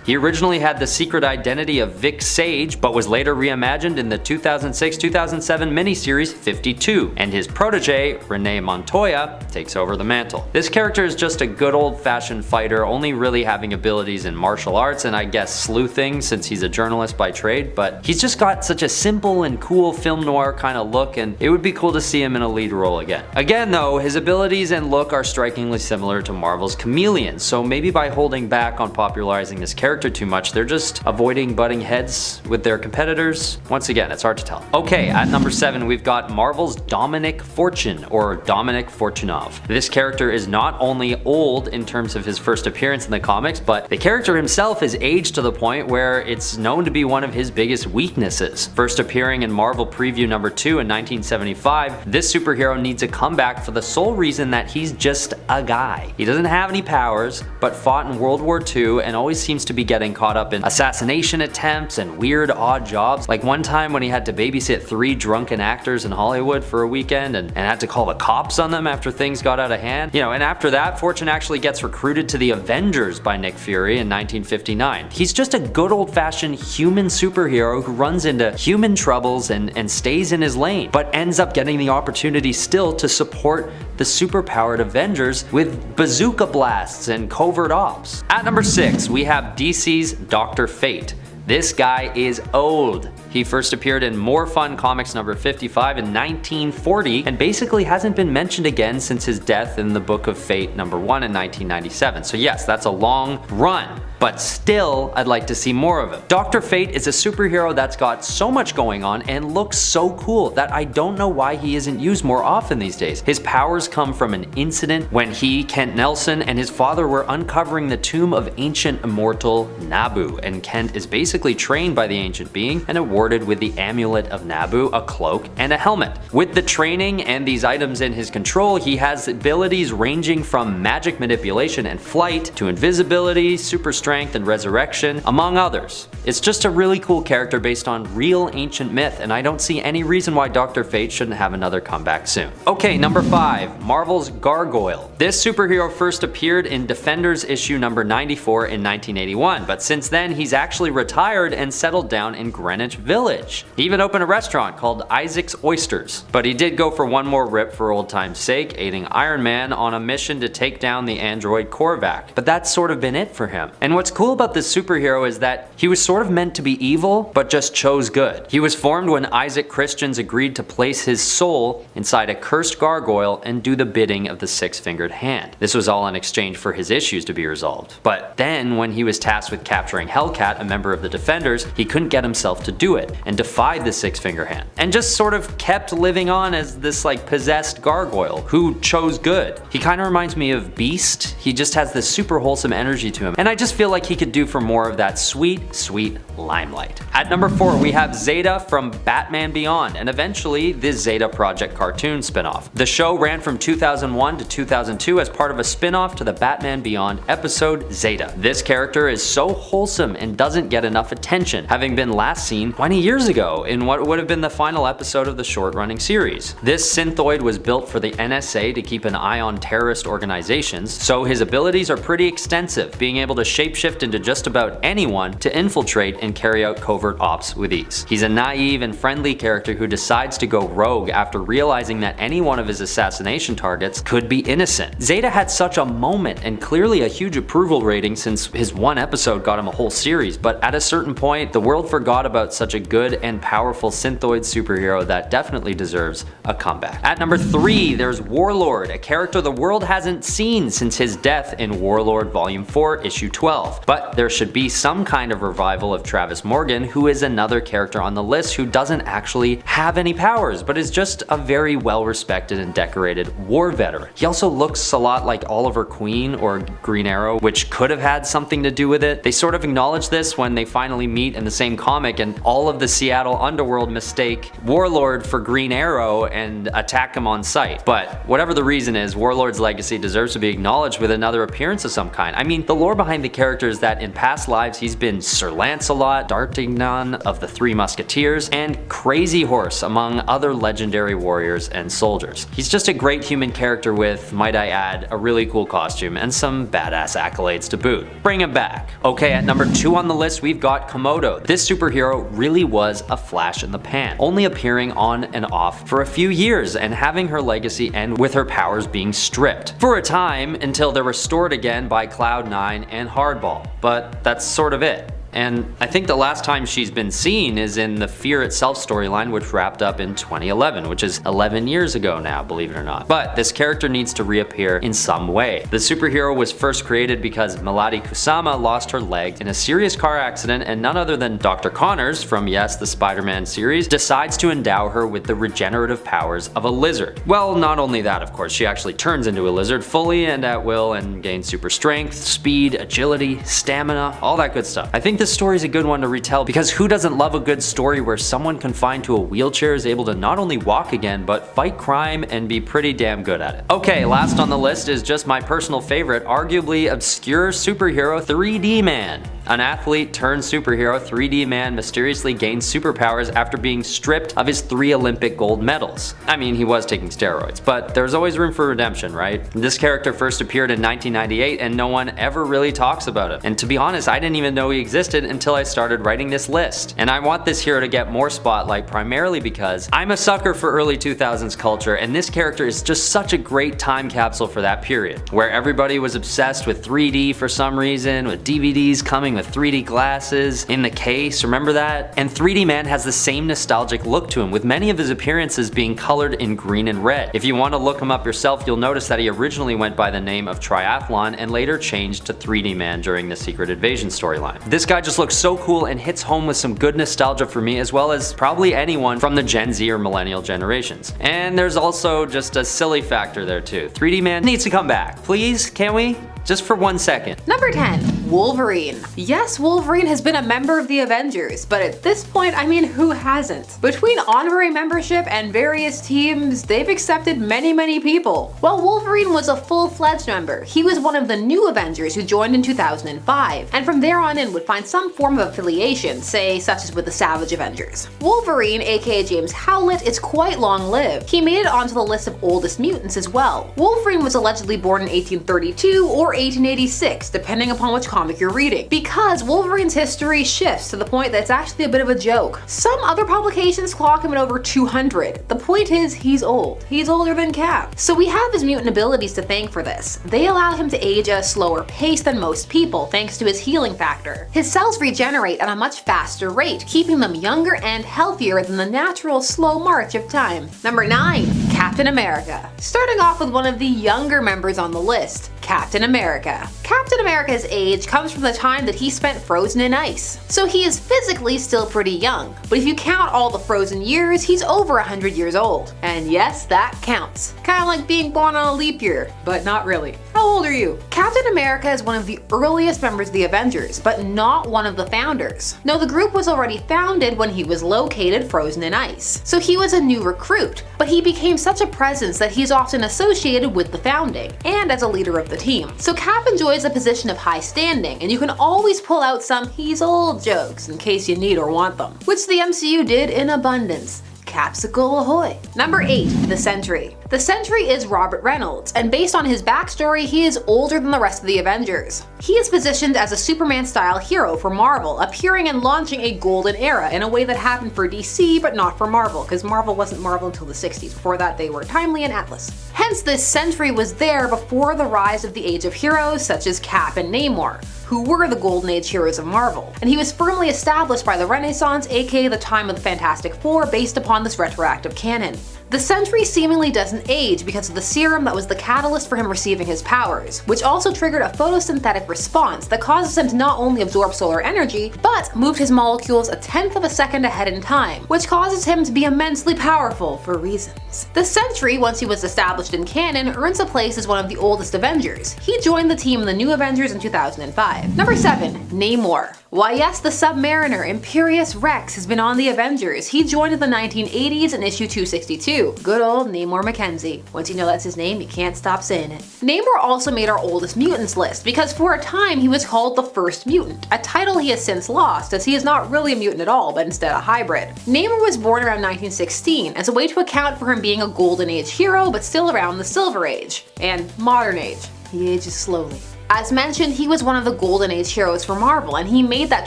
He originally had the secret identity of Vic Sage, but was later reimagined in the 2006-2007 miniseries 52, and his protege, Renee Montoya, takes over the mantle. This character is just a good old-fashioned fighter, only really having abilities in martial arts and I guess sleuthing since he's a journalist by trade, but he's just got such a simple and cool film noir kind of look, and it would be cool to see him in a lead role again. Again though, his abilities and look are strikingly similar to Marvel's Chameleon, so maybe by holding back on popularizing this character too much, they're just avoiding butting heads with their competitors. Once again, it's hard to tell. Okay, at number 7, we've got Marvel's Dominic Fortune, or Dominic Fortunov. This character is not only old in terms of his first appearance in the comics, but the character himself is aged to the point where it's known to be one of his biggest weaknesses. First appearing in Marvel Preview number 2 in 1975, this superhero needs a comeback for the sole reason that he's just a guy. He doesn't have any powers, but fought in World War II and always seems to be getting caught up in assassination attempts and weird odd jobs. Like one time when he had to babysit 3 drunken actors in Hollywood for a weekend and had to call the cops on them after things got out of hand. And after that, Fortune actually gets recruited to the Avengers by Nick Fury in 1959. He's just a good old-fashioned human superhero who runs into human troubles and stays in his lane, but ends up getting the opportunity still to support the superpowered Avengers with bazooka blasts and covert ops. At number 6, we have DC's Dr. Fate. This guy is old. He first appeared in More Fun Comics number 55 in 1940 and basically hasn't been mentioned again since his death in the Book of Fate number 1 in 1997. So yes, that's a long run, but still I'd like to see more of him. Dr. Fate is a superhero that's got so much going on and looks so cool that I don't know why he isn't used more often these days. His powers come from an incident when he, Kent Nelson, and his father were uncovering the tomb of ancient Immortal Nabu, and Kent is basically basically trained by the ancient being and awarded with the Amulet of Nabu, a cloak, and a helmet. With the training and these items in his control, he has abilities ranging from magic manipulation and flight to invisibility, super strength, and resurrection, among others. It's just a really cool character based on real ancient myth, and I don't see any reason why Dr. Fate shouldn't have another comeback soon. Okay, number 5, Marvel's Gargoyle. This superhero first appeared in Defenders issue number 94 in 1981, but since then he's actually retired and settled down in Greenwich Village. He even opened a restaurant called Isaac's Oysters. But he did go for one more rip for old time's sake, aiding Iron Man on a mission to take down the android Korvac. But that's sort of been it for him. And what's cool about this superhero is that he was sort of meant to be evil, but just chose good. He was formed when Isaac Christians agreed to place his soul inside a cursed gargoyle and do the bidding of the six-fingered hand. This was all in exchange for his issues to be resolved. But then, when he was tasked with capturing Hellcat, a member of the Defenders, he couldn't get himself to do it, and defied the six-finger hand. And just sort of kept living on as this like possessed gargoyle, who chose good. He kind of reminds me of Beast. He just has this super wholesome energy to him, and I just feel like he could do for more of that sweet, sweet limelight. At number 4, we have Zeta from Batman Beyond, and eventually the Zeta Project cartoon spinoff. The show ran from 2001 to 2002 as part of a spinoff to the Batman Beyond episode Zeta. This character is so wholesome and doesn't get enough attention, having been last seen 20 years ago in what would have been the final episode of the short-running series. This synthoid was built for the NSA to keep an eye on terrorist organizations, so his abilities are pretty extensive, being able to shapeshift into just about anyone to infiltrate and carry out covert ops with ease. He's a naive and friendly character who decides to go rogue after realizing that any one of his assassination targets could be innocent. Zeta had such a moment and clearly a huge approval rating since his one episode got him a whole series, but at a certain point, the world forgot about such a good and powerful synthoid superhero that definitely deserves a comeback. At number 3, there's Warlord, a character the world hasn't seen since his death in Warlord Volume 4, Issue 12. But there should be some kind of revival of Travis Morgan, who is another character on the list who doesn't actually have any powers, but is just a very well-respected and decorated war veteran. He also looks a lot like Oliver Queen or Green Arrow, which could have had something to do with it. They sort of acknowledge this when they finally meet in the same comic, and all of the Seattle underworld mistake Warlord for Green Arrow and attack him on sight. But whatever the reason is, Warlord's legacy deserves to be acknowledged with another appearance of some kind. I mean, the lore behind the character is that in past lives he's been Sir Lancelot, D'Artagnan of the Three Musketeers, and Crazy Horse, among other legendary warriors and soldiers. He's just a great human character with, might I add, a really cool costume and some badass accolades to boot. Bring him back. Okay, at number 2 on the list, we've got Komodo. This superhero really was a flash in the pan, only appearing on and off for a few years and having her legacy end with her powers being stripped for a time until they're restored again by Cloud9 and Hardball. But that's sort of it. And I think the last time she's been seen is in the Fear Itself storyline, which wrapped up in 2011, which is 11 years ago now, believe it or not. But this character needs to reappear in some way. The superhero was first created because Melody Kusama lost her leg in a serious car accident, and none other than Dr. Connors from, yes, the Spider-Man series, decides to endow her with the regenerative powers of a lizard. Well, not only that, of course, she actually turns into a lizard fully and at will and gains super strength, speed, agility, stamina, all that good stuff. I think this story is a good one to retell because who doesn't love a good story where someone confined to a wheelchair is able to not only walk again, but fight crime and be pretty damn good at it. Okay, last on the list is just my personal favorite, arguably obscure superhero 3D Man. An athlete turned superhero, 3D Man mysteriously gained superpowers after being stripped of his 3 Olympic gold medals. I mean, he was taking steroids, but there's always room for redemption, right? This character first appeared in 1998 and no one ever really talks about him. And to be honest, I didn't even know he existed until I started writing this list. And I want this hero to get more spotlight primarily because I'm a sucker for early 2000s culture, and this character is just such a great time capsule for that period, where everybody was obsessed with 3D for some reason, with DVDs coming with 3D glasses in the case, remember that? And 3D Man has the same nostalgic look to him, with many of his appearances being colored in green and red. If you want to look him up yourself, you'll notice that he originally went by the name of Triathlon and later changed to 3D Man during the Secret Invasion storyline. This guy just looks so cool and hits home with some good nostalgia for me, as well as probably anyone from the Gen Z or millennial generations. And there's also just a silly factor there too. 3D Man needs to come back. Please, can we? Just for 1 second. Number 10. Wolverine. Yes, Wolverine has been a member of the Avengers, but at this point, I mean, who hasn't? Between honorary membership and various teams, they've accepted many people. While Wolverine was a full-fledged member, he was one of the new Avengers who joined in 2005, and from there on in would find some form of affiliation, say such as with the Savage Avengers. Wolverine, aka James Howlett, is quite long-lived. He made it onto the list of oldest mutants as well. Wolverine was allegedly born in 1832 or 1886, depending upon which comic you're reading, because Wolverine's history shifts to the point that it's actually a bit of a joke. Some other publications clock him at over 200. The point is, he's old. He's older than Cap. So we have his mutant abilities to thank for this. They allow him to age at a slower pace than most people, thanks to his healing factor. His cells regenerate at a much faster rate, keeping them younger and healthier than the natural slow march of time. Number 9. Captain America. Starting off with one of the younger members on the list, Captain America. Captain America's age comes from the time that he spent frozen in ice, so he is physically still pretty young, but if you count all the frozen years, he's over 100 years old. And yes, that counts. Kinda like being born on a leap year, but not really. How old are you? Captain America is one of the earliest members of the Avengers, but not one of the founders. No, the group was already founded when he was located frozen in ice, so he was a new recruit, but he became such a presence that he's often associated with the founding, and as a leader of the team. So Cap enjoys a position of high standing, and you can always pull out some "he's old" jokes in case you need or want them, which the MCU did in abundance. Capsicle ahoy! Number 8. The Sentry. The Sentry is Robert Reynolds, and based on his backstory, he is older than the rest of the Avengers. He is positioned as a Superman-style hero for Marvel, appearing and launching a golden era in a way that happened for DC but not for Marvel, because Marvel wasn't Marvel until the 60s. Before that, they were Timely and Atlas. Hence, this Sentry was there before the rise of the Age of Heroes such as Cap and Namor, who were the Golden Age heroes of Marvel, and he was firmly established by the Renaissance, aka the time of the Fantastic Four, based upon this retroactive canon. The Sentry seemingly doesn't age because of the serum that was the catalyst for him receiving his powers, which also triggered a photosynthetic response that causes him to not only absorb solar energy, but moved his molecules a tenth of a second ahead in time, which causes him to be immensely powerful for reasons. The Sentry, once he was established in canon, earns a place as one of the oldest Avengers. He joined the team in the New Avengers in 2005. Number 7. Namor. Why yes, the Submariner Imperious Rex has been on the Avengers. He joined in the 1980s in issue 262. Good old Namor Mackenzie. Once you know that's his name, you can't stop saying it. Namor also made our oldest mutants list, because for a time he was called the First Mutant, a title he has since lost as he is not really a mutant at all, but instead a hybrid. Namor was born around 1916 as a way to account for him being a Golden Age hero but still around the Silver Age, and Modern Age. He ages slowly. As mentioned, he was one of the Golden Age heroes for Marvel, and he made that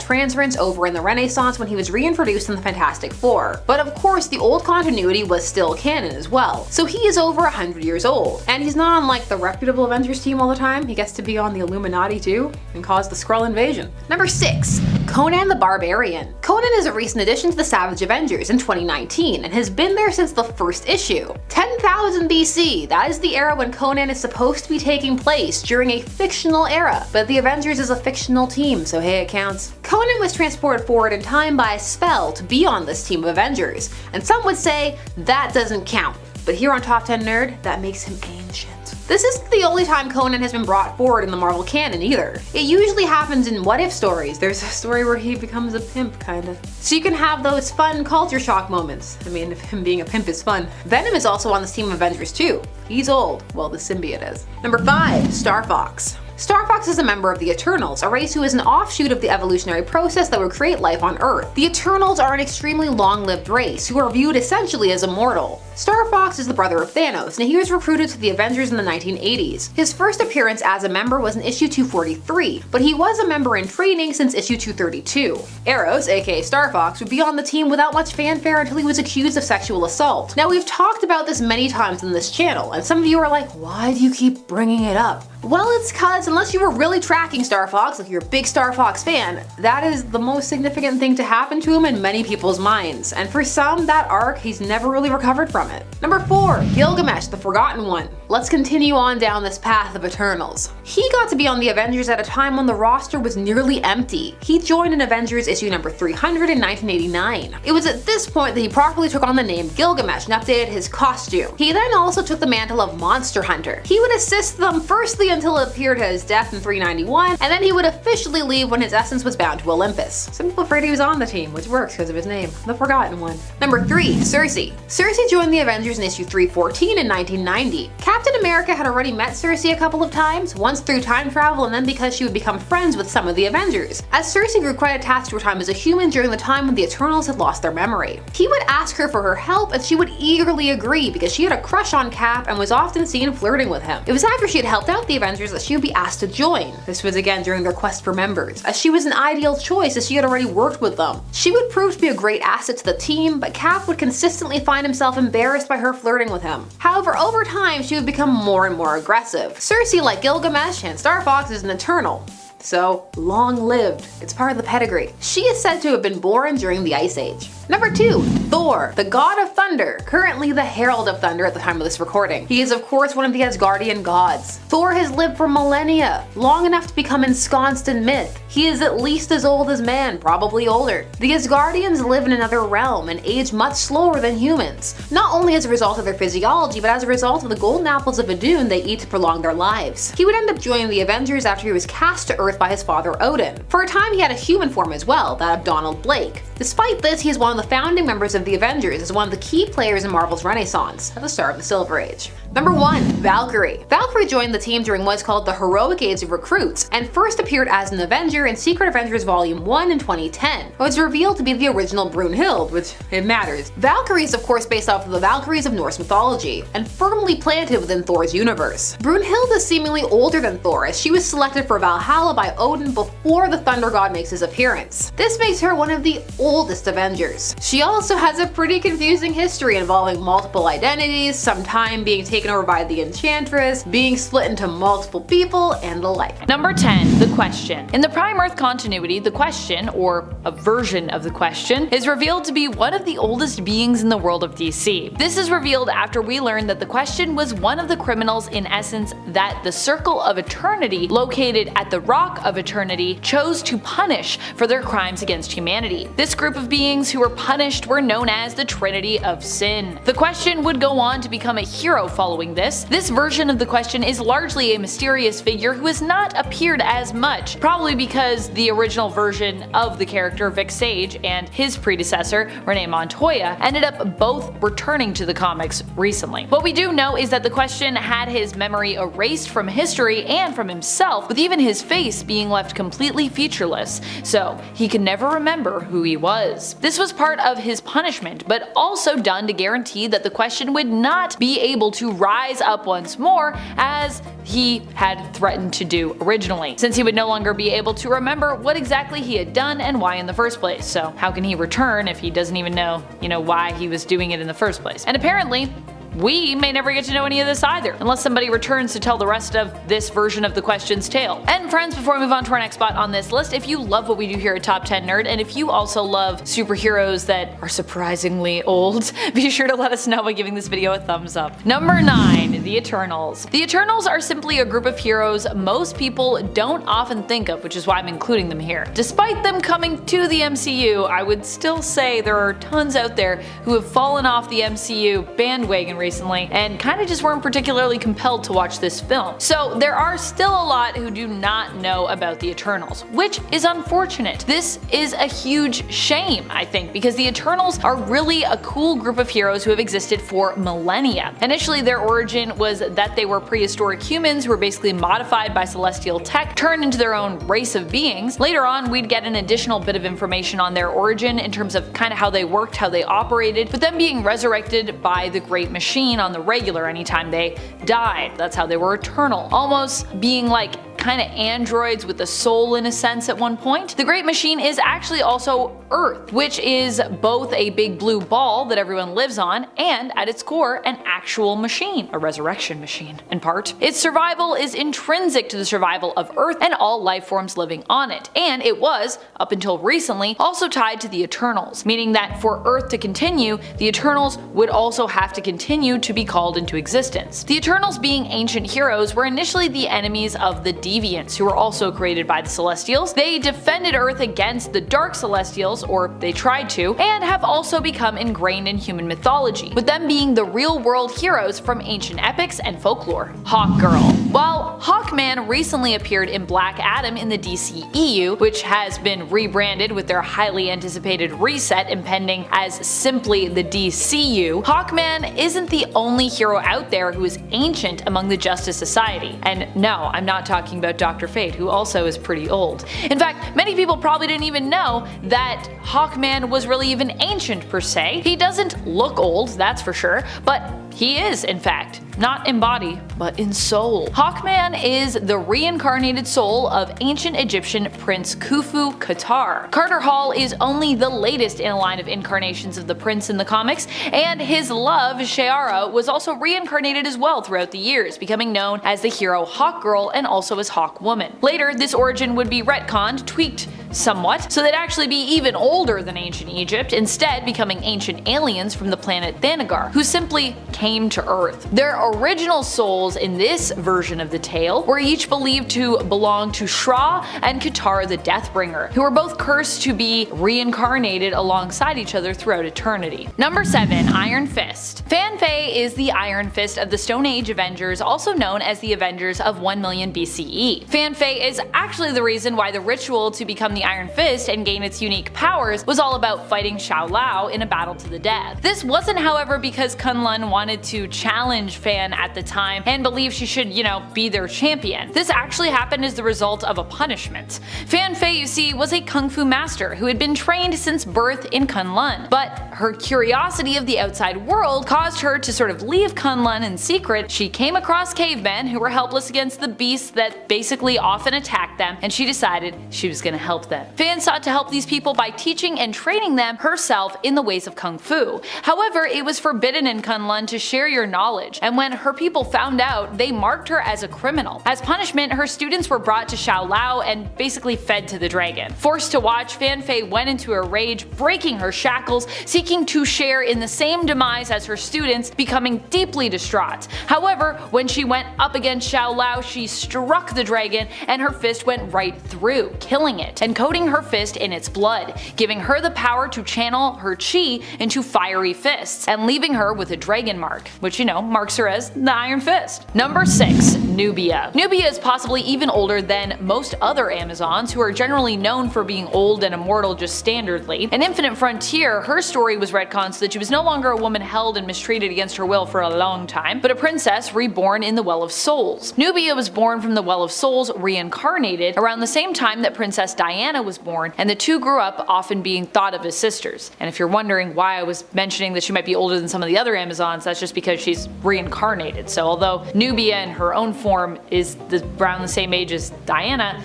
transference over in the Renaissance when he was reintroduced in the Fantastic Four. But of course, the old continuity was still canon as well, so he is over 100 years old. And he's not on like the reputable Avengers team all the time, he gets to be on the Illuminati too, and cause the Skrull invasion. Number 6. Conan the Barbarian. Conan is a recent addition to the Savage Avengers in 2019, and has been there since the first issue. 10,000 BC, that is the era when Conan is supposed to be taking place during a fictional era, but the Avengers is a fictional team, so hey, it counts. Conan was transported forward in time by a spell to be on this team of Avengers, and some would say that doesn't count, but here on Top 10 Nerd, that makes him ancient. This isn't the only time Conan has been brought forward in the Marvel canon either. It usually happens in what-if stories. There's a story where he becomes a pimp, kinda. So you can have those fun culture shock moments. I mean, if him being a pimp is fun. Venom is also on this team of Avengers too. He's old, well the symbiote is. Number 5. Star Fox. Star Fox is a member of the Eternals, a race who is an offshoot of the evolutionary process that would create life on Earth. The Eternals are an extremely long-lived race who are viewed essentially as immortal. Star Fox is the brother of Thanos, and he was recruited to the Avengers in the 1980s. His first appearance as a member was in issue 243, but he was a member in training since issue 232. Eros, aka Star Fox, would be on the team without much fanfare until he was accused of sexual assault. Now, we've talked about this many times in this channel, and some of you are like, why do you keep bringing it up? Well, it's cause unless you were really tracking Star Fox, like you're a big Star Fox fan, that is the most significant thing to happen to him in many people's minds. And for some, that arc, he's never really recovered from it. Number 4. Gilgamesh, the Forgotten One. let's continue on down this path of Eternals. He got to be on the Avengers at a time when the roster was nearly empty. He joined in Avengers issue number 300 in 1989. It was at this point that he properly took on the name Gilgamesh and updated his costume. He then also took the mantle of Monster Hunter. He would assist them firstly until it appeared at his death in 391, and then he would officially leave when his essence was bound to Olympus. Some people afraid he was on the team, which works because of his name, the forgotten one. Number 3. Cersei. Cersei joined the Avengers in issue 314 in 1990. Captain America had already met Cersei a couple of times, once through time travel and then because she would become friends with some of the Avengers, as Cersei grew quite attached to her time as a human during the time when the Eternals had lost their memory. He would ask her for her help and she would eagerly agree because she had a crush on Cap and was often seen flirting with him. It was after she had helped out the Avengers that she would be asked to join. This was again during their quest for members, as she was an ideal choice as she had already worked with them. She would prove to be a great asset to the team, but Cap would consistently find himself embarrassed by her flirting with him. However, over time she would become more and more aggressive. Cersei, like Gilgamesh and Star Fox, is an Eternal. So, long lived. It's part of the pedigree. She is said to have been born during the Ice Age. Number 2. Thor, the god of thunder, currently the herald of thunder at the time of this recording. He is of course one of the Asgardian gods. Thor has lived for millennia, long enough to become ensconced in myth. He is at least as old as man, probably older. The Asgardians live in another realm and age much slower than humans, not only as a result of their physiology, but as a result of the golden apples of Idun they eat to prolong their lives. He would end up joining the Avengers after he was cast to Earth by his father Odin. For a time he had a human form as well, that of Donald Blake. Despite this, he is one of the founding members of the Avengers as one of the key players in Marvel's Renaissance, at the start of the Silver Age. Number 1. Valkyrie. Valkyrie joined the team during what's called the Heroic Age of Recruits, and first appeared as an Avenger in Secret Avengers Volume 1 in 2010. It was revealed to be the original Brunhild, which it matters. Valkyrie is of course based off of the Valkyries of Norse mythology, and firmly planted within Thor's universe. Brunhild is seemingly older than Thor, as she was selected for Valhalla by Odin before the Thunder God makes his appearance. This makes her one of the oldest Avengers. She also has a pretty confusing history involving multiple identities, some time being taken over by the Enchantress, being split into multiple people, and the like. Number 10. The Question. In the Prime Earth continuity, the Question, or a version of the Question, is revealed to be one of the oldest beings in the world of DC. This is revealed after we learn that the Question was one of the criminals in essence that the Circle of Eternity, located at the Rock of Eternity, chose to punish for their crimes against humanity. This group of beings who were punished were known as the Trinity of Sin. The Question would go on to become a hero following this. This version of the Question is largely a mysterious figure who has not appeared as much, probably because the original version of the character Vic Sage and his predecessor Renee Montoya ended up both returning to the comics recently. What we do know is that the Question had his memory erased from history and from himself, with even his face being left completely featureless, so he could never remember who he was. This was part of his punishment, but also done to guarantee that the Question would not be able to rise up once more as he had threatened to do originally, since he would no longer be able to remember what exactly he had done and why in the first place. So how can he return if he doesn't even know, why he was doing it in the first place? And apparently, we may never get to know any of this either, unless somebody returns to tell the rest of this version of the Question's tale. And friends, before we move on to our next spot on this list, if you love what we do here at Top 10 Nerd, and if you also love superheroes that are surprisingly old, be sure to let us know by giving this video a thumbs up. Number 9. The Eternals. The Eternals are simply a group of heroes most people don't often think of, which is why I'm including them here. Despite them coming to the MCU, I would still say there are tons out there who have fallen off the MCU bandwagon recently and kind of just weren't particularly compelled to watch this film. So there are still a lot who do not know about the Eternals, which is unfortunate. This is a huge shame, I think, because the Eternals are really a cool group of heroes who have existed for millennia. Initially, their origin was that they were prehistoric humans who were basically modified by celestial tech, turned into their own race of beings. Later on, we'd get an additional bit of information on their origin in terms of kind of how they worked, how they operated, but them being resurrected by the Great Machine on the regular anytime they died. That's how they were eternal, almost being like kind of androids with a soul in a sense at one point. The Great Machine is actually also Earth, which is both a big blue ball that everyone lives on and at its core an actual machine, a resurrection machine in part. Its survival is intrinsic to the survival of Earth and all life forms living on it, and it was, up until recently, also tied to the Eternals, meaning that for Earth to continue, the Eternals would also have to continue continued to be called into existence. The Eternals, being ancient heroes, were initially the enemies of the Deviants, who were also created by the Celestials. They defended Earth against the Dark Celestials, or they tried to, and have also become ingrained in human mythology, with them being the real-world heroes from ancient epics and folklore. Hawkgirl. While Hawkman recently appeared in Black Adam in the DCEU, which has been rebranded with their highly anticipated reset impending as simply the DCU, Hawkman isn't the only hero out there who is ancient among the Justice Society. And no, I'm not talking about Dr. Fate, who also is pretty old. In fact, many people probably didn't even know that Hawkman was really even ancient per se. He doesn't look old, that's for sure, but he is, in fact, not in body, but in soul. Hawkman is the reincarnated soul of ancient Egyptian Prince Khufu Qatar. Carter Hall is only the latest in a line of incarnations of the prince in the comics, and his love, Shayara, was also reincarnated as well throughout the years, becoming known as the hero Hawkgirl and also as Hawkwoman. Later, this origin would be retconned, tweaked somewhat, so they'd actually be even older than ancient Egypt, instead becoming ancient aliens from the planet Thanagar, who simply came to Earth. Their original souls in this version of the tale were each believed to belong to Shra and Qatar the Deathbringer, who were both cursed to be reincarnated alongside each other throughout eternity. Number 7. Iron Fist. Fan Faye is the Iron Fist of the Stone Age Avengers, also known as the Avengers of 1 million BCE. Fan Faye is actually the reason why the ritual to become the Iron Fist and gain its unique powers was all about fighting Shao Lao in a battle to the death. This wasn't, however, because Kunlun wanted to challenge Fan at the time and believe she should, be their champion. This actually happened as the result of a punishment. Fan Faye, you see, was a kung fu master who had been trained since birth in Kunlun, but her curiosity of the outside world caused her to sort of leave Kunlun in secret. She came across cavemen who were helpless against the beasts that basically often attacked them, and she decided she was going to help them. Fan sought to help these people by teaching and training them herself in the ways of kung fu. However, it was forbidden in Kunlun to share your knowledge, and when her people found out, they marked her as a criminal. As punishment, her students were brought to Shao Lao and basically fed to the dragon. Forced to watch, Fan Faye went into a rage, breaking her shackles, seeking to share in the same demise as her students, becoming deeply distraught. However, when she went up against Shao Lao, she struck the dragon and her fist went right through, killing it, and coating her fist in its blood, giving her the power to channel her chi into fiery fists, and leaving her with a dragon mark, which marks her as the Iron Fist. Number 6. Nubia. Nubia is possibly even older than most other Amazons, who are generally known for being old and immortal just standardly. In Infinite Frontier, her story was retconned so that she was no longer a woman held and mistreated against her will for a long time, but a princess reborn in the Well of Souls. Nubia was born from the Well of Souls reincarnated around the same time that Princess Diana was born, and the two grew up often being thought of as sisters. And if you're wondering why I was mentioning that she might be older than some of the other Amazons, that's just because she's reincarnated. So although Nubia in her own form is around the same age as Diana,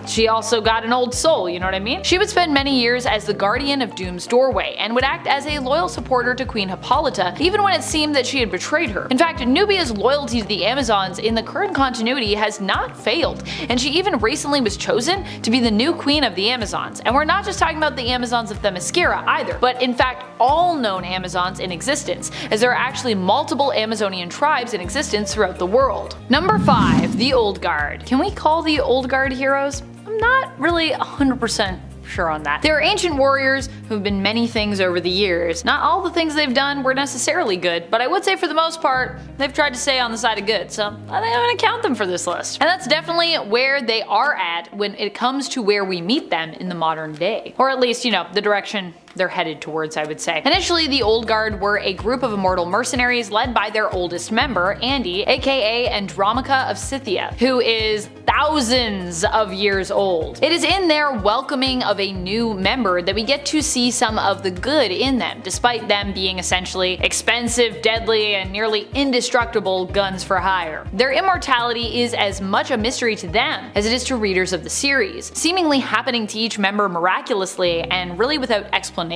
she also got an old soul, you know what I mean? She would spend many years as the guardian of Doom's doorway, and would act as a loyal supporter to Queen Hippolyta, even when it seemed that she had betrayed her. In fact, Nubia's loyalty to the Amazons in the current continuity has not failed, and she even recently was chosen to be the new queen of the Amazons. And we're not just talking about the Amazons of Themyscira either, but in fact all known Amazons in existence, as there are actually multiple Amazonian tribes in existence throughout the world. Number 5. The Old Guard. Can we call the Old Guard heroes? I'm not really 100% sure on that. They are ancient warriors who've been many things over the years. Not all the things they've done were necessarily good, but I would say for the most part, they've tried to stay on the side of good, so I think I'm gonna count them for this list. And that's definitely where they are at when it comes to where we meet them in the modern day. Or at least, the direction they're headed towards, I would say. Initially, the Old Guard were a group of immortal mercenaries led by their oldest member, Andy, aka Andromaca of Scythia, who is thousands of years old. It is in their welcoming of a new member that we get to see some of the good in them, despite them being essentially expensive, deadly, and nearly indestructible guns for hire. Their immortality is as much a mystery to them as it is to readers of the series, seemingly happening to each member miraculously and really without explanation.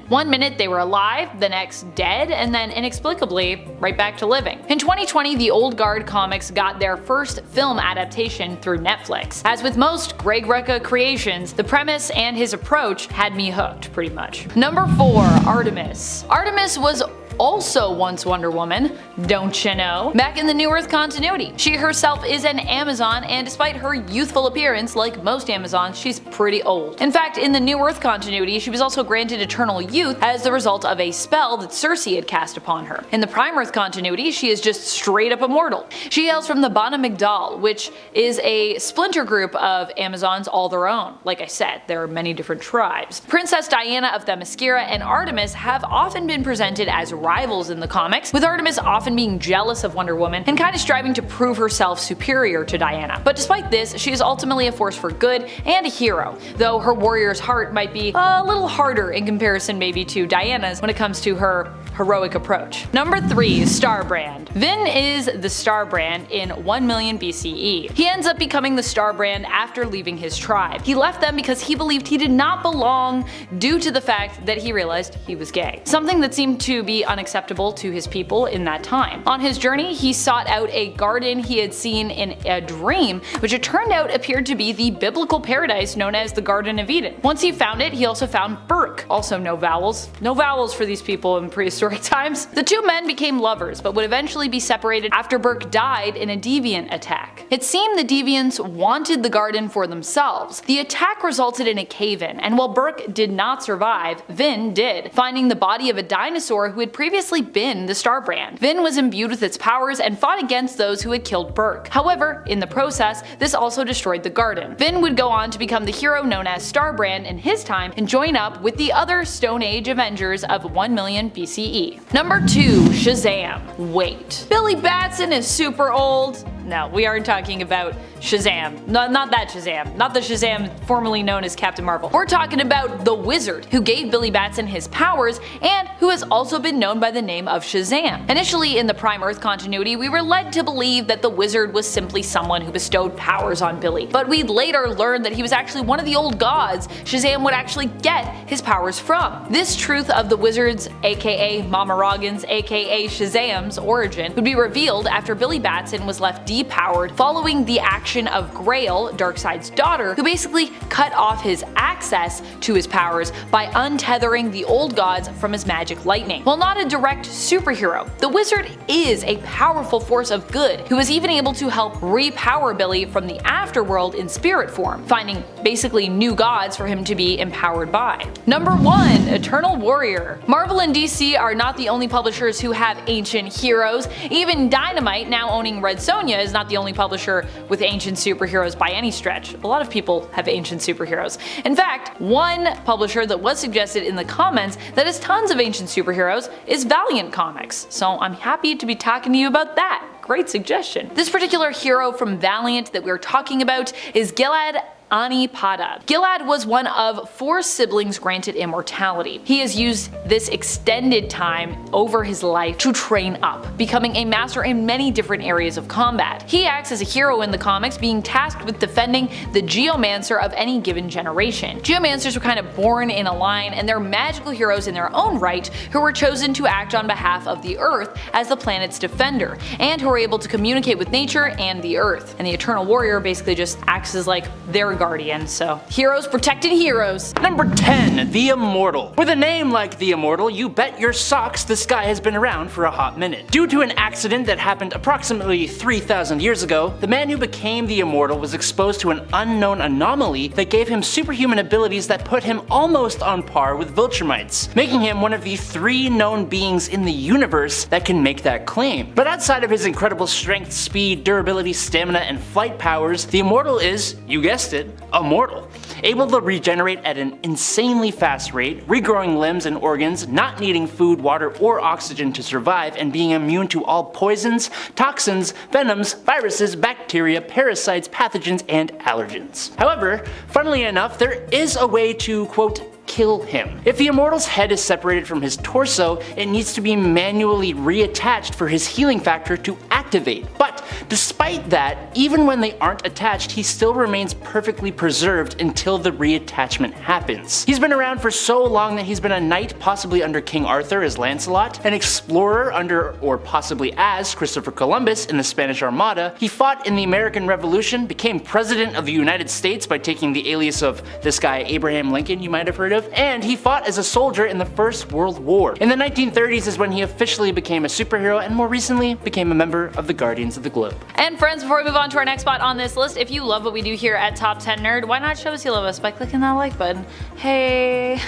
One minute they were alive, the next dead, and then inexplicably right back to living. In 2020, the Old Guard comics got their first film adaptation through Netflix. As with most Greg Rucka creations, the premise and his approach had me hooked, pretty much. Number 4. Artemis. Artemis was also once Wonder Woman, don't you know? Back in the New Earth continuity, she herself is an Amazon, and despite her youthful appearance, like most Amazons, she's pretty old. In fact, in the New Earth continuity, she was also granted eternal youth as the result of a spell that Cersei had cast upon her. In the Prime Earth continuity, she is just straight up immortal. She hails from the Bana Migdal, which is a splinter group of Amazons all their own. Like I said, there are many different tribes. Princess Diana of Themyscira and Artemis have often been presented as rivals in the comics, with Artemis often being jealous of Wonder Woman and kind of striving to prove herself superior to Diana. But despite this, she is ultimately a force for good and a hero, though her warrior's heart might be a little harder in comparison maybe to Diana's when it comes to her heroic approach. Number 3. Starbrand. Vin is the Starbrand in 1 million BCE. He ends up becoming the Starbrand after leaving his tribe. He left them because he believed he did not belong due to the fact that he realized he was gay, something that seemed to be unacceptable to his people in that time. On his journey, he sought out a garden he had seen in a dream, which it turned out appeared to be the biblical paradise known as the Garden of Eden. Once he found it, he also found Burke, also no vowels. No vowels for these people in prehistoric times. The two men became lovers, but would eventually be separated after Burke died in a deviant attack. It seemed the deviants wanted the garden for themselves. The attack resulted in a cave-in, and while Burke did not survive, Vin did, finding the body of a dinosaur who had previously been the Starbrand. Vin was imbued with its powers and fought against those who had killed Burke. However, in the process, this also destroyed the garden. Vin would go on to become the hero known as Starbrand in his time and join up with the other Stone Age Avengers of 1 million BCE. Number 2. Shazam. Wait. Billy Batson is super old? No, we aren't talking about Shazam. Not that Shazam. Not the Shazam formerly known as Captain Marvel. We're talking about the Wizard, who gave Billy Batson his powers and who has also been known by the name of Shazam. Initially in the Prime Earth continuity, we were led to believe that the Wizard was simply someone who bestowed powers on Billy, but we'd later learned that he was actually one of the old gods Shazam would actually get his powers from. This truth of the Wizard's, aka Mama Roggins, aka Shazam's origin would be revealed after Billy Batson was left depowered following the action of Grail, Darkseid's daughter, who basically cut off his access to his powers by untethering the old gods from his magic lightning. While not a direct superhero, the Wizard is a powerful force of good who was even able to help repower Billy from the afterworld in spirit form, finding basically new gods for him to be empowered by. Number 1. Eternal Warrior. Marvel and DC are not the only publishers who have ancient heroes. Even Dynamite, now owning Red Sonja, is not the only publisher with ancient superheroes by any stretch. A lot of people have ancient superheroes. In fact, one publisher that was suggested in the comments that has tons of ancient superheroes is Valiant Comics, so I'm happy to be talking to you about that. Great suggestion. This particular hero from Valiant that we're talking about is Gilad Anipada. Gilad was one of 4 siblings granted immortality. He has used this extended time over his life to train up, becoming a master in many different areas of combat. He acts as a hero in the comics, being tasked with defending the Geomancer of any given generation. Geomancers were kind of born in a line, and they're magical heroes in their own right who were chosen to act on behalf of the Earth as the planet's defender, and who are able to communicate with nature and the Earth. And the Eternal Warrior basically just acts as like their guardian, so heroes protecting heroes. Number 10. The Immortal. With a name like the Immortal, you bet your socks this guy has been around for a hot minute. Due to an accident that happened approximately 3,000 years ago, the man who became the Immortal was exposed to an unknown anomaly that gave him superhuman abilities that put him almost on par with Viltrumites, making him one of the 3 known beings in the universe that can make that claim. But outside of his incredible strength, speed, durability, stamina, and flight powers, the Immortal is, you guessed it, immortal. Able to regenerate at an insanely fast rate, regrowing limbs and organs, not needing food, water, or oxygen to survive, and being immune to all poisons, toxins, venoms, viruses, bacteria, parasites, pathogens, and allergens. However, funnily enough, there is a way to, quote, kill him. If the Immortal's head is separated from his torso, it needs to be manually reattached for his healing factor to activate. But But despite that, even when they aren't attached, he still remains perfectly preserved until the reattachment happens. He's been around for so long that he's been a knight, possibly under King Arthur as Lancelot, an explorer under or possibly as Christopher Columbus in the Spanish Armada. He fought in the American Revolution, became president of the United States by taking the alias of this guy Abraham Lincoln you might have heard of, and he fought as a soldier in the First World War. In the 1930s is when he officially became a superhero and more recently became a member of the Guardians of the Globe. And friends, before we move on to our next spot on this list, if you love what we do here at Top 10 Nerd, why not show us you love us by clicking that like button? Hey.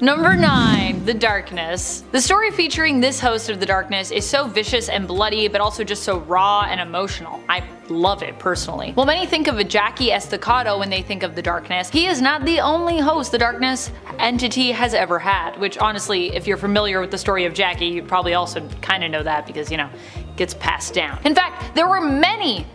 Number 9, The Darkness. The story featuring this host of The Darkness is so vicious and bloody, but also just so raw and emotional. I love it personally. While many think of a Jackie Estacado when they think of The Darkness, he is not the only host The Darkness entity has ever had, which honestly, if you're familiar with the story of Jackie, you probably also kind of know that because, you know, it gets passed down. In fact, there were many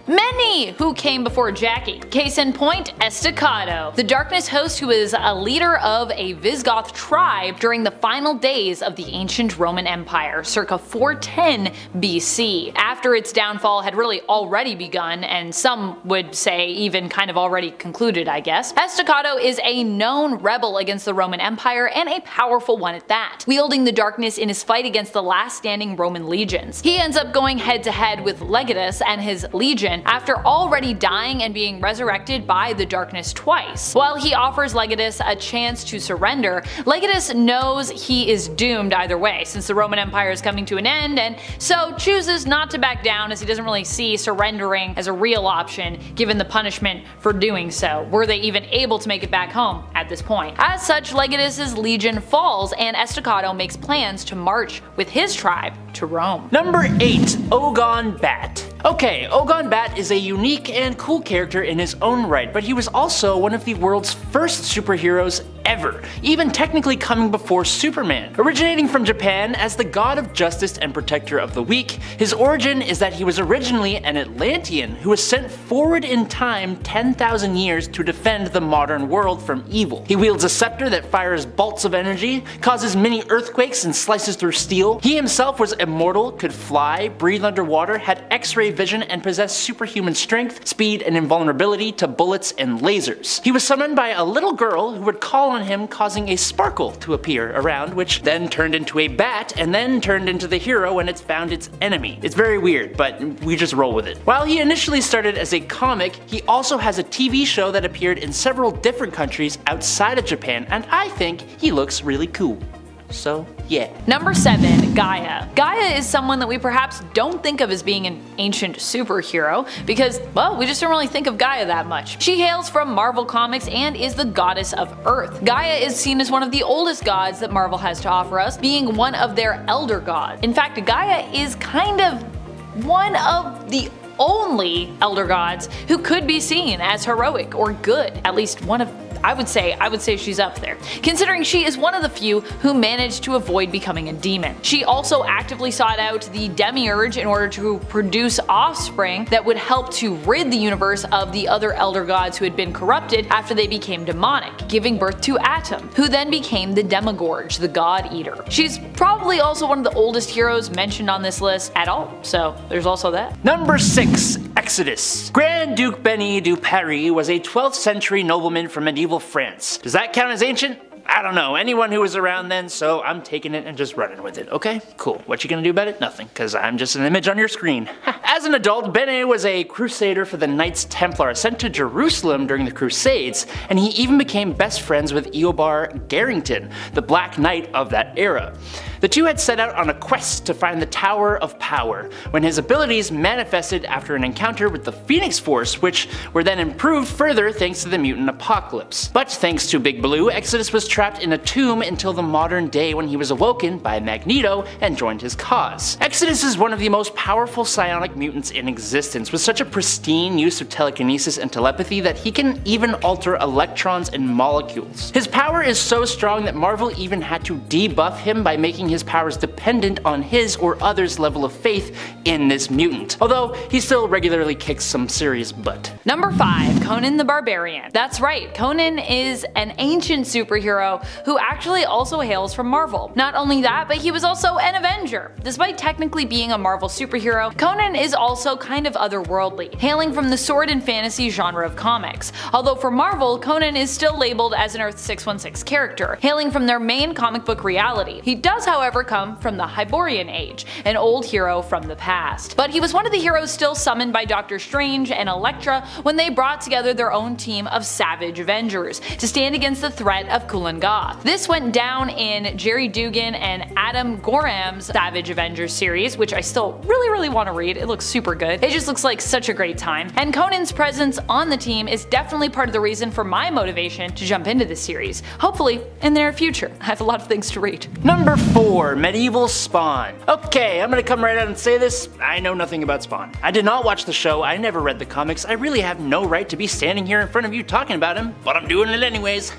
who came before Jackie. Case in point, Estacado, the Darkness host who is a leader of a Visigoth tribe during the final days of the ancient Roman Empire, circa 410 BC. After its downfall had really already begun, and some would say even kind of already concluded, I guess, Estacado is a known rebel against the Roman Empire and a powerful one at that, wielding the Darkness in his fight against the last standing Roman legions. He ends up going head to head with Legatus and his legion after already dying and being resurrected by the Darkness twice. While he offers Legatus a chance to surrender, Legatus knows he is doomed either way since the Roman Empire is coming to an end, and so chooses not to back down as he doesn't really see surrendering as a real option given the punishment for doing so, were they even able to make it back home at this point. As such, Legatus's legion falls and Estacado makes plans to march with his tribe to Rome. Number 8, Ogon Bat. Okay, Ogon Bat is a unique and cool character in his own right, but he was also one of the world's first superheroes ever, even technically coming before Superman. Originating from Japan as the god of justice and protector of the weak, his origin is that he was originally an Atlantean who was sent forward in time 10,000 years to defend the modern world from evil. He wields a scepter that fires bolts of energy, causes mini earthquakes, and slices through steel. He himself was immortal, could fly, breathe underwater, had X-ray vision, and possessed superhuman strength, speed, and invulnerability to bullets and lasers. He was summoned by a little girl who would call on him, causing a sparkle to appear around, which then turned into a bat and then turned into the hero when it found its enemy. It's very weird, but we just roll with it. While he initially started as a comic, he also has a TV show that appeared in several different countries outside of Japan, and I think he looks really cool. So, yeah. Number 7, Gaia. Gaia is someone that we perhaps don't think of as being an ancient superhero because, well, we just don't really think of Gaia that much. She hails from Marvel Comics and is the goddess of Earth. Gaia is seen as one of the oldest gods that Marvel has to offer us, being one of their elder gods. In fact, Gaia is kind of one of the only elder gods who could be seen as heroic or good. At least one of I would say she's up there, considering she is one of the few who managed to avoid becoming a demon. She also actively sought out the Demiurge in order to produce offspring that would help to rid the universe of the other elder gods who had been corrupted after they became demonic, giving birth to Atom, who then became the Demigorge, the God Eater. She's probably also one of the oldest heroes mentioned on this list at all, so there's also that. Number 6, Exodus. Grand Duke Benny du Paris was a 12th century nobleman from medieval France. Does that count as ancient? I don't know, anyone who was around then, so I'm taking it and just running with it, okay? Cool. What you gonna do about it? Nothing, because I'm just an image on your screen. As an adult, Benet was a crusader for the Knights Templar sent to Jerusalem during the Crusades, and he even became best friends with Eobar Garrington, the Black Knight of that era. The two had set out on a quest to find the Tower of Power, when his abilities manifested after an encounter with the Phoenix Force, which were then improved further thanks to the mutant apocalypse. But thanks to Big Blue, Exodus was trapped in a tomb until the modern day when he was awoken by Magneto and joined his cause. Exodus is one of the most powerful psionic mutants in existence, with such a pristine use of telekinesis and telepathy that he can even alter electrons and molecules. His power is so strong that Marvel even had to debuff him by making making his powers dependent on his or others' level of faith in this mutant, although he still regularly kicks some serious butt. Number 5. Conan the Barbarian. That's right, Conan is an ancient superhero who actually also hails from Marvel. Not only that, but he was also an Avenger. Despite technically being a Marvel superhero, Conan is also kind of otherworldly, hailing from the sword and fantasy genre of comics. Although for Marvel, Conan is still labeled as an Earth 616 character, hailing from their main comic book reality. He does, however, come from the Hyborian Age, an old hero from the past. But he was one of the heroes still summoned by Doctor Strange and Elektra when they brought together their own team of savage Avengers to stand against the threat of Kulan Gath. This went down in Jerry Dugan and Adam Gorham's Savage Avengers series, which I still really want to read. It looks super good. It just looks like such a great time. And Conan's presence on the team is definitely part of the reason for my motivation to jump into this series. Hopefully in the near future. I have a lot of things to read. Number 4. Medieval Spawn. Okay, I'm gonna come right out and say this, I know nothing about Spawn. I did not watch the show, I never read the comics, I really have no right to be standing here in front of you talking about him, but I'm doing it anyways.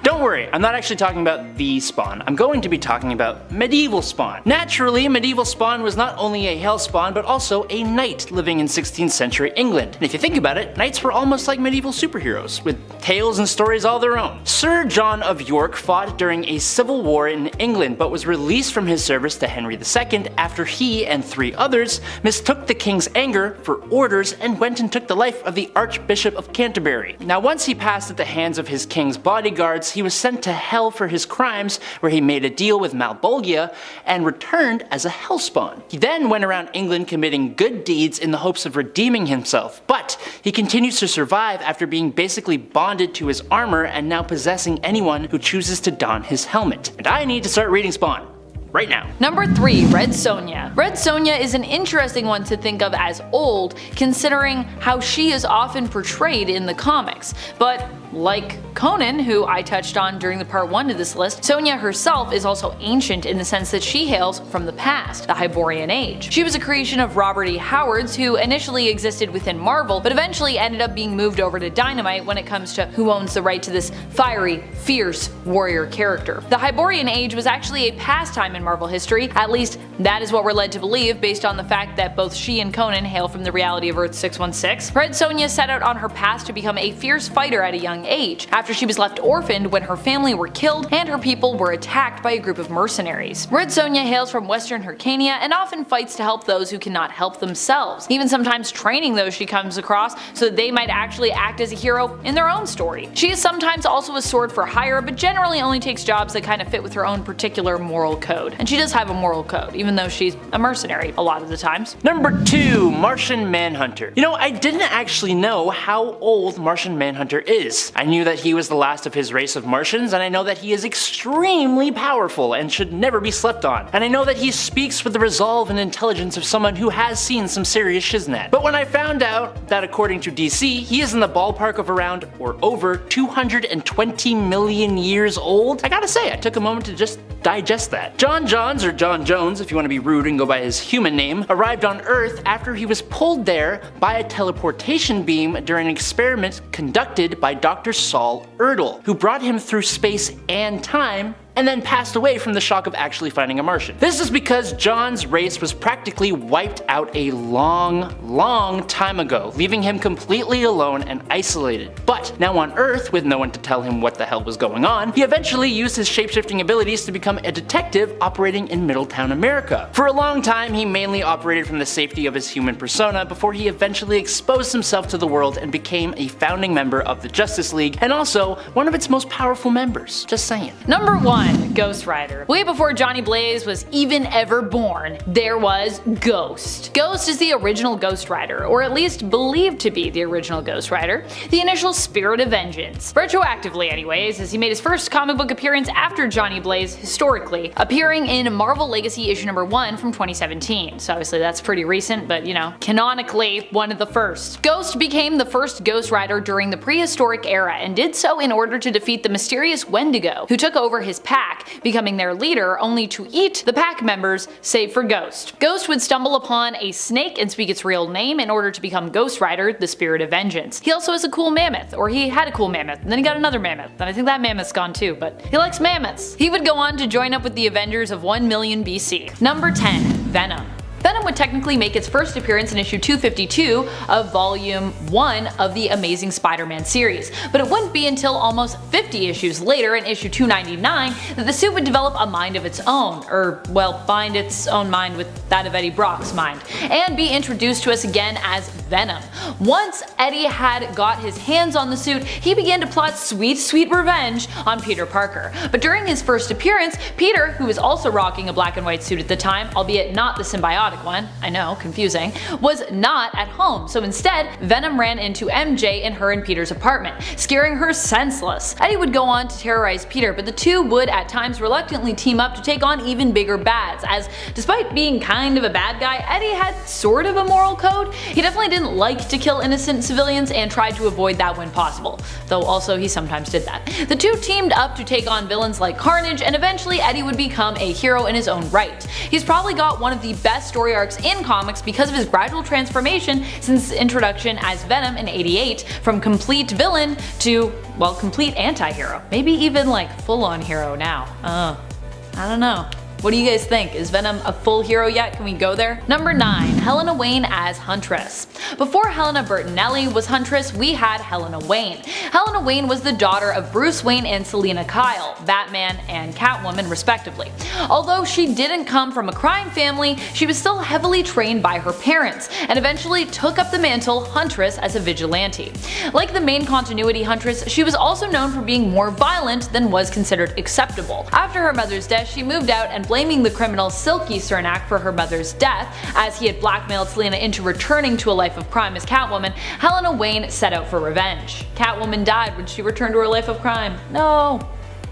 Don't worry, I'm not actually talking about the Spawn. I'm going to be talking about Medieval Spawn. Naturally, Medieval Spawn was not only a hell spawn, but also a knight living in 16th century England. And if you think about it, knights were almost like medieval superheroes, with tales and stories all their own. Sir John of York fought during a civil war in England, but was released from his service to Henry II after he and 3 others mistook the king's anger for orders and went and took the life of the Archbishop of Canterbury. Now, once he passed at the hands of his king's bodyguards, he was sent to hell for his crimes, where he made a deal with Malbolgia and returned as a hellspawn. He then went around England committing good deeds in the hopes of redeeming himself, but he continues to survive after being basically bonded to his armor and now possessing anyone who chooses to don his helmet. And I need to start reading Spawn. Right now. Number 3. Red Sonja. Red Sonja is an interesting one to think of as old, considering how she is often portrayed in the comics. But like Conan, who I touched on during the part 1 of this list, Sonja herself is also ancient in the sense that she hails from the past, the Hyborian Age. She was a creation of Robert E. Howard's, who initially existed within Marvel, but eventually ended up being moved over to Dynamite when it comes to who owns the right to this fiery, fierce warrior character. The Hyborian Age was actually a pastime in Marvel history, at least that is what we're led to believe based on the fact that both she and Conan hail from the reality of Earth 616. Red Sonja set out on her past to become a fierce fighter at a young age, after she was left orphaned when her family were killed and her people were attacked by a group of mercenaries. Red Sonja hails from Western Hyrcania and often fights to help those who cannot help themselves, even sometimes training those she comes across so that they might actually act as a hero in their own story. She is sometimes also a sword for hire, but generally only takes jobs that kind of fit with her own particular moral code. And she does have a moral code, even though she's a mercenary a lot of the times. Number 2. Martian Manhunter. You know, I didn't actually know how old Martian Manhunter is. I knew that he was the last of his race of Martians, and I know that he is extremely powerful and should never be slept on. And I know that he speaks with the resolve and intelligence of someone who has seen some serious shiznat. But when I found out that according to DC, he is in the ballpark of around or over 220 million years old, I gotta say, I took a moment to just digest that. John Johns, or John Jones if you want to be rude and go by his human name, arrived on Earth after he was pulled there by a teleportation beam during an experiment conducted by Dr. Saul Erdel, who brought him through space and time and then passed away from the shock of actually finding a Martian. This is because John's race was practically wiped out a long time ago, leaving him completely alone and isolated. But now on Earth, with no one to tell him what the hell was going on, he eventually used his shapeshifting abilities to become a detective operating in Middletown, America. For a long time, he mainly operated from the safety of his human persona before he eventually exposed himself to the world and became a founding member of the Justice League, and also one of its most powerful members. Just saying. Number 1. Ghost Rider. Way before Johnny Blaze was even ever born, there was Ghost. Ghost is the original Ghost Rider, or at least believed to be the original Ghost Rider, the initial spirit of vengeance. Retroactively anyways, as he made his first comic book appearance after Johnny Blaze historically, appearing in Marvel Legacy issue number 1 from 2017. So obviously that's pretty recent, but you know, canonically one of the first. Ghost became the first Ghost Rider during the prehistoric era and did so in order to defeat the mysterious Wendigo, who took over his pack, becoming their leader only to eat the pack members save for Ghost. Ghost would stumble upon a snake and speak its real name in order to become Ghost Rider, the spirit of vengeance. He also has a cool mammoth, or he had a cool mammoth, and then he got another mammoth, and I think that mammoth's gone too, but he likes mammoths. He would go on to join up with the Avengers of 1 million BC. Number 10. Venom. Venom would technically make its first appearance in issue 252 of volume 1 of the Amazing Spider-Man series, but it wouldn't be until almost 50 issues later in issue 299 that the suit would develop a mind of its own, or well, bind its own mind with that of Eddie Brock's mind, and be introduced to us again as Venom. Once Eddie had got his hands on the suit, he began to plot sweet, sweet revenge on Peter Parker. But during his first appearance, Peter, who was also rocking a black and white suit at the time, albeit not the symbiotic one, I know, confusing, was not at home, so instead Venom ran into MJ in her and Peter's apartment, scaring her senseless. Eddie would go on to terrorize Peter, but the two would at times reluctantly team up to take on even bigger bads, as despite being kind of a bad guy, Eddie had sort of a moral code. He definitely didn't like to kill innocent civilians and tried to avoid that when possible, though also he sometimes did that. The two teamed up to take on villains like Carnage, and eventually Eddie would become a hero in his own right. He's probably got one of the best story arcs in comics because of his gradual transformation since his introduction as Venom in '88 from complete villain to, well, complete anti-hero. Maybe even like full-on hero now. I don't know. What do you guys think? Is Venom a full hero yet? Can we go there? Number 9. Helena Wayne as Huntress. Before Helena Bertinelli was Huntress, we had Helena Wayne. Helena Wayne was the daughter of Bruce Wayne and Selina Kyle, Batman and Catwoman respectively. Although she didn't come from a crime family, she was still heavily trained by her parents, and eventually took up the mantle Huntress as a vigilante. Like the main continuity Huntress, she was also known for being more violent than was considered acceptable. After her mother's death, she moved out and blaming the criminal Silky Cernak for her mother's death, as he had blackmailed Selina into returning to a life of crime as Catwoman. Helena Wayne set out for revenge. Catwoman died when she returned to her life of crime. No.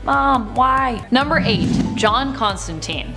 Mom, why? Number 8. John Constantine.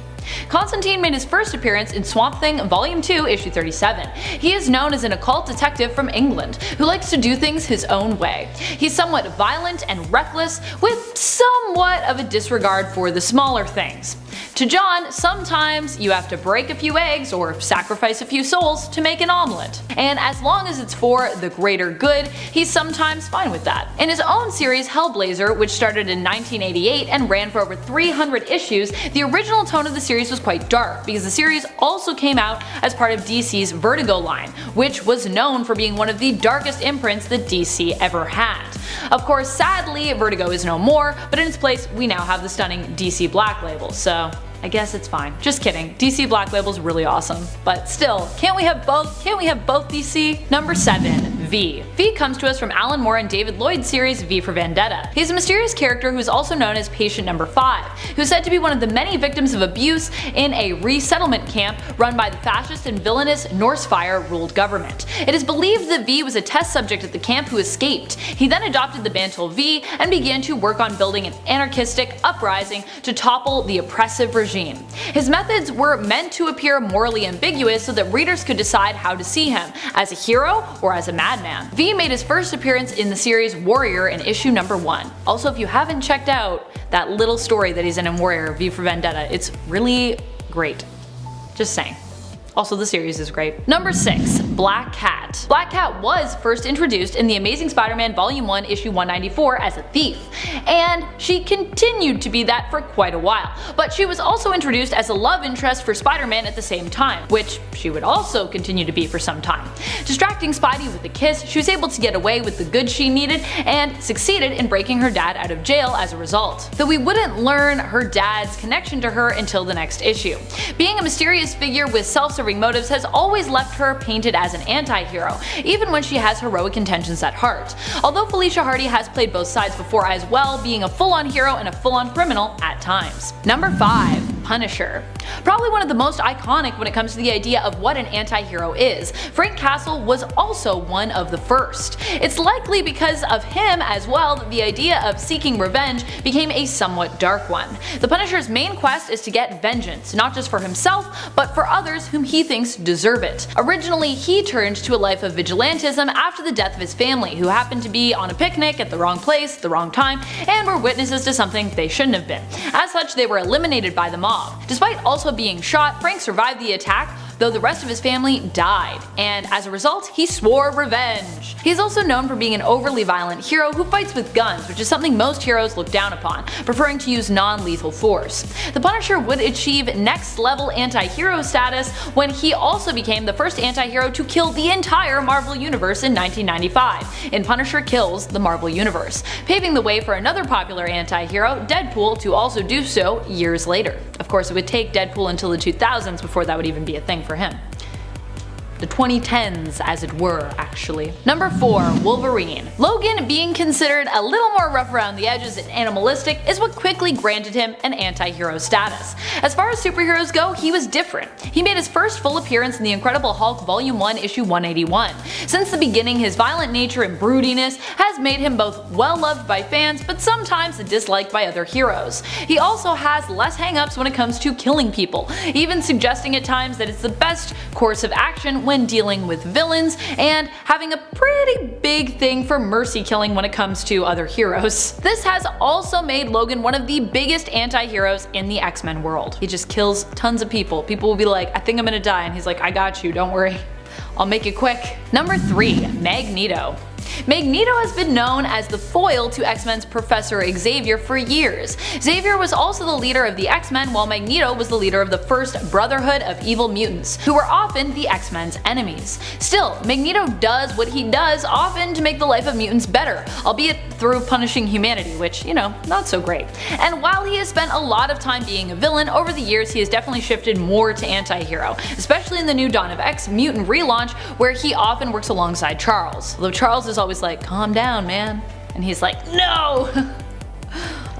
Constantine made his first appearance in Swamp Thing Volume 2, Issue 37. He is known as an occult detective from England who likes to do things his own way. He's somewhat violent and reckless, with somewhat of a disregard for the smaller things. To John, sometimes you have to break a few eggs or sacrifice a few souls to make an omelet. And as long as it's for the greater good, he's sometimes fine with that. In his own series Hellblazer, which started in 1988 and ran for over 300 issues, the original tone of the series was quite dark, because the series also came out as part of DC's Vertigo line, which was known for being one of the darkest imprints that DC ever had. Of course, sadly, Vertigo is no more, but in its place we now have the stunning DC Black Label, so I guess it's fine. Just kidding. DC Black Label's really awesome. But still, can't we have both? Can't we have both DC? Number 7. V. V comes to us from Alan Moore and David Lloyd's series V for Vendetta. He's a mysterious character who is also known as Patient Number 5, who's said to be one of the many victims of abuse in a resettlement camp run by the fascist and villainous Norsefire-ruled government. It is believed that V was a test subject at the camp who escaped. He then adopted the mantle V and began to work on building an anarchistic uprising to topple the oppressive regime. His methods were meant to appear morally ambiguous so that readers could decide how to see him, as a hero or as a madman. V made his first appearance in the series Warrior in issue number 1. Also, if you haven't checked out that little story that he's in Warrior, V for Vendetta, it's really great. Just saying. Also, the series is great. Number 6. Black Cat. Black Cat was first introduced in The Amazing Spider-Man Volume 1, Issue 194 as a thief, and she continued to be that for quite a while. But she was also introduced as a love interest for Spider-Man at the same time, which she would also continue to be for some time. Distracting Spidey with a kiss, she was able to get away with the goods she needed and succeeded in breaking her dad out of jail as a result. Though we wouldn't learn her dad's connection to her until the next issue. Being a mysterious figure with self-serving motives has always left her painted as an anti-hero, even when she has heroic intentions at heart. Although Felicia Hardy has played both sides before as well, being a full-on hero and a full-on criminal at times. Number 5. Punisher. Probably one of the most iconic when it comes to the idea of what an anti-hero is, Frank Castle was also one of the first. It's likely because of him as well that the idea of seeking revenge became a somewhat dark one. The Punisher's main quest is to get vengeance, not just for himself, but for others whom he thinks deserve it. Originally, he turned to a life of vigilantism after the death of his family, who happened to be on a picnic at the wrong place, the wrong time, and were witnesses to something they shouldn't have been. As such, they were eliminated by the mob. Despite also being shot, Frank survived the attack, though the rest of his family died, and as a result, he swore revenge. He's also known for being an overly violent hero who fights with guns, which is something most heroes look down upon, preferring to use non-lethal force. The Punisher would achieve next-level anti-hero status when he also became the first anti-hero to kill the entire Marvel Universe in 1995, in Punisher Kills the Marvel Universe, paving the way for another popular anti-hero, Deadpool, to also do so years later. Of course, it would take Deadpool until the 2000s before that would even be a thing for him. The 2010s, as it were, actually. Number 4. Wolverine. Logan, being considered a little more rough around the edges and animalistic, is what quickly granted him an anti-hero status. As far as superheroes go, he was different. He made his first full appearance in The Incredible Hulk Volume 1 issue 181. Since the beginning, his violent nature and broodiness has made him both well loved by fans, but sometimes disliked by other heroes. He also has less hang-ups when it comes to killing people, even suggesting at times that it's the best course of action when dealing with villains, and having a pretty big thing for mercy killing when it comes to other heroes. This has also made Logan one of the biggest anti-heroes in the X-Men world. He just kills tons of people. People will be like, I think I'm gonna die, and he's like, I got you, don't worry. I'll make it quick. Number 3. Magneto. Magneto has been known as the foil to X-Men's Professor Xavier for years. Xavier was also the leader of the X-Men, while Magneto was the leader of the first Brotherhood of Evil Mutants, who were often the X-Men's enemies. Still, Magneto does what he does often to make the life of mutants better, albeit through punishing humanity, which, you know, not so great. And while he has spent a lot of time being a villain, over the years he has definitely shifted more to anti-hero, especially in the new Dawn of X Mutant relaunch, where he often works alongside Charles. Although Charles is always like, calm down, man. And he's like, no!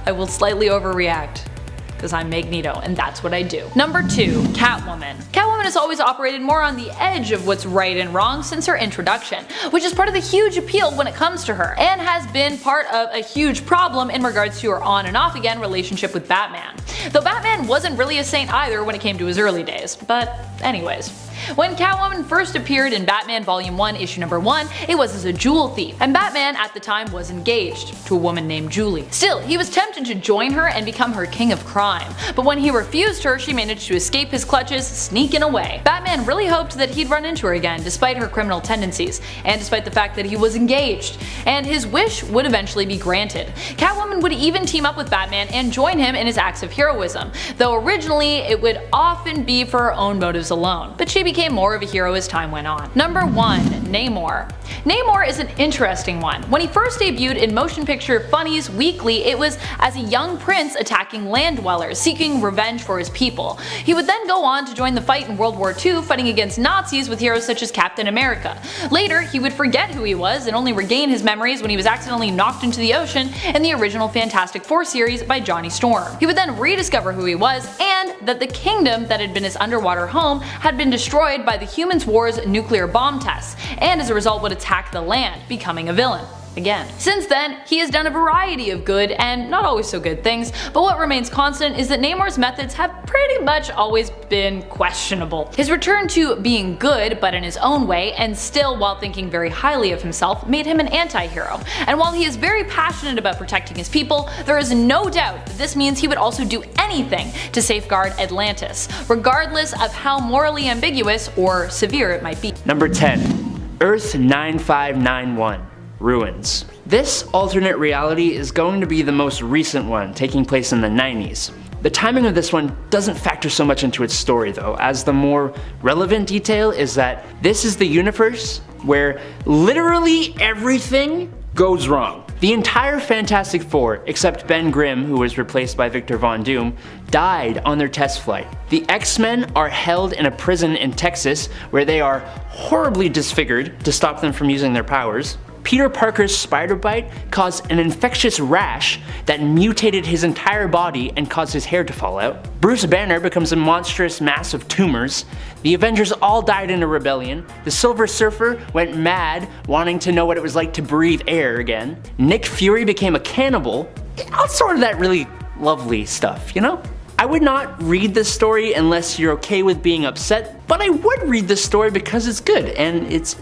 I will slightly overreact, because I'm Magneto, and that's what I do. Number 2. Catwoman. Catwoman has always operated more on the edge of what's right and wrong since her introduction, which is part of the huge appeal when it comes to her, and has been part of a huge problem in regards to her on and off again relationship with Batman. Though Batman wasn't really a saint either when it came to his early days, but anyways. When Catwoman first appeared in Batman Volume 1 issue number 1, it was as a jewel thief, and Batman at the time was engaged to a woman named Julie. Still, he was tempted to join her and become her king of crime, but when he refused her, she managed to escape his clutches, sneaking away. Batman really hoped that he'd run into her again despite her criminal tendencies, and despite the fact that he was engaged, and his wish would eventually be granted. Catwoman would even team up with Batman and join him in his acts of heroism, though originally it would often be for her own motives alone, but she became more of a hero as time went on. Number 1. Namor. Namor is an interesting one. When he first debuted in Motion Picture Funnies Weekly, it was as a young prince attacking land dwellers, seeking revenge for his people. He would then go on to join the fight in World War II, fighting against Nazis with heroes such as Captain America. Later, he would forget who he was and only regain his memories when he was accidentally knocked into the ocean in the original Fantastic Four series by Johnny Storm. He would then rediscover who he was, and that the kingdom that had been his underwater home had been destroyed by the Humans War's nuclear bomb tests, and as a result would attack the land, becoming a villain. Again. Since then, he has done a variety of good and not always so good things, but what remains constant is that Namor's methods have pretty much always been questionable. His return to being good, but in his own way, and still while thinking very highly of himself, made him an anti-hero. And while he is very passionate about protecting his people, there is no doubt that this means he would also do anything to safeguard Atlantis, regardless of how morally ambiguous or severe it might be. Number 10. Earth 9591. Ruins. This alternate reality is going to be the most recent one, taking place in the 90s. The timing of this one doesn't factor so much into its story though, as the more relevant detail is that this is the universe where literally everything goes wrong. The entire Fantastic Four, except Ben Grimm, who was replaced by Victor Von Doom, died on their test flight. The X-Men are held in a prison in Texas where they are horribly disfigured to stop them from using their powers. Peter Parker's spider bite caused an infectious rash that mutated his entire body and caused his hair to fall out. Bruce Banner becomes a monstrous mass of tumors. The Avengers all died in a rebellion. The Silver Surfer went mad, wanting to know what it was like to breathe air again. Nick Fury became a cannibal. All sort of that really lovely stuff, you know? I would not read this story unless you're okay with being upset, but I would read this story because it's good and it's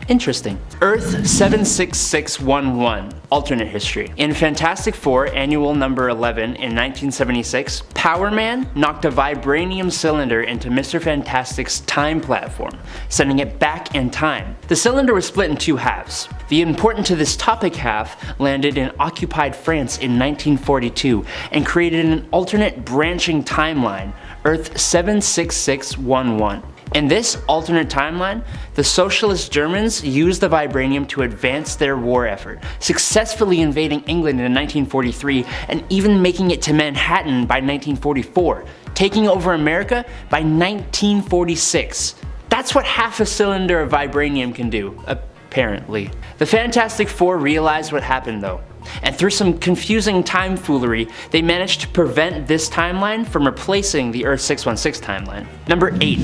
interesting. Earth 76611, alternate history. In Fantastic Four Annual number 11 in 1976, Power Man knocked a vibranium cylinder into Mr. Fantastic's time platform, sending it back in time. The cylinder was split in two halves. The important to this topic half landed in occupied France in 1942 and created an alternate branching timeline, Earth 76611. In this alternate timeline, the socialist Germans used the vibranium to advance their war effort, successfully invading England in 1943 and even making it to Manhattan by 1944, taking over America by 1946. That's what half a cylinder of vibranium can do, apparently. The Fantastic Four realized what happened though, and through some confusing tomfoolery, they managed to prevent this timeline from replacing the Earth 616 timeline. Number 8.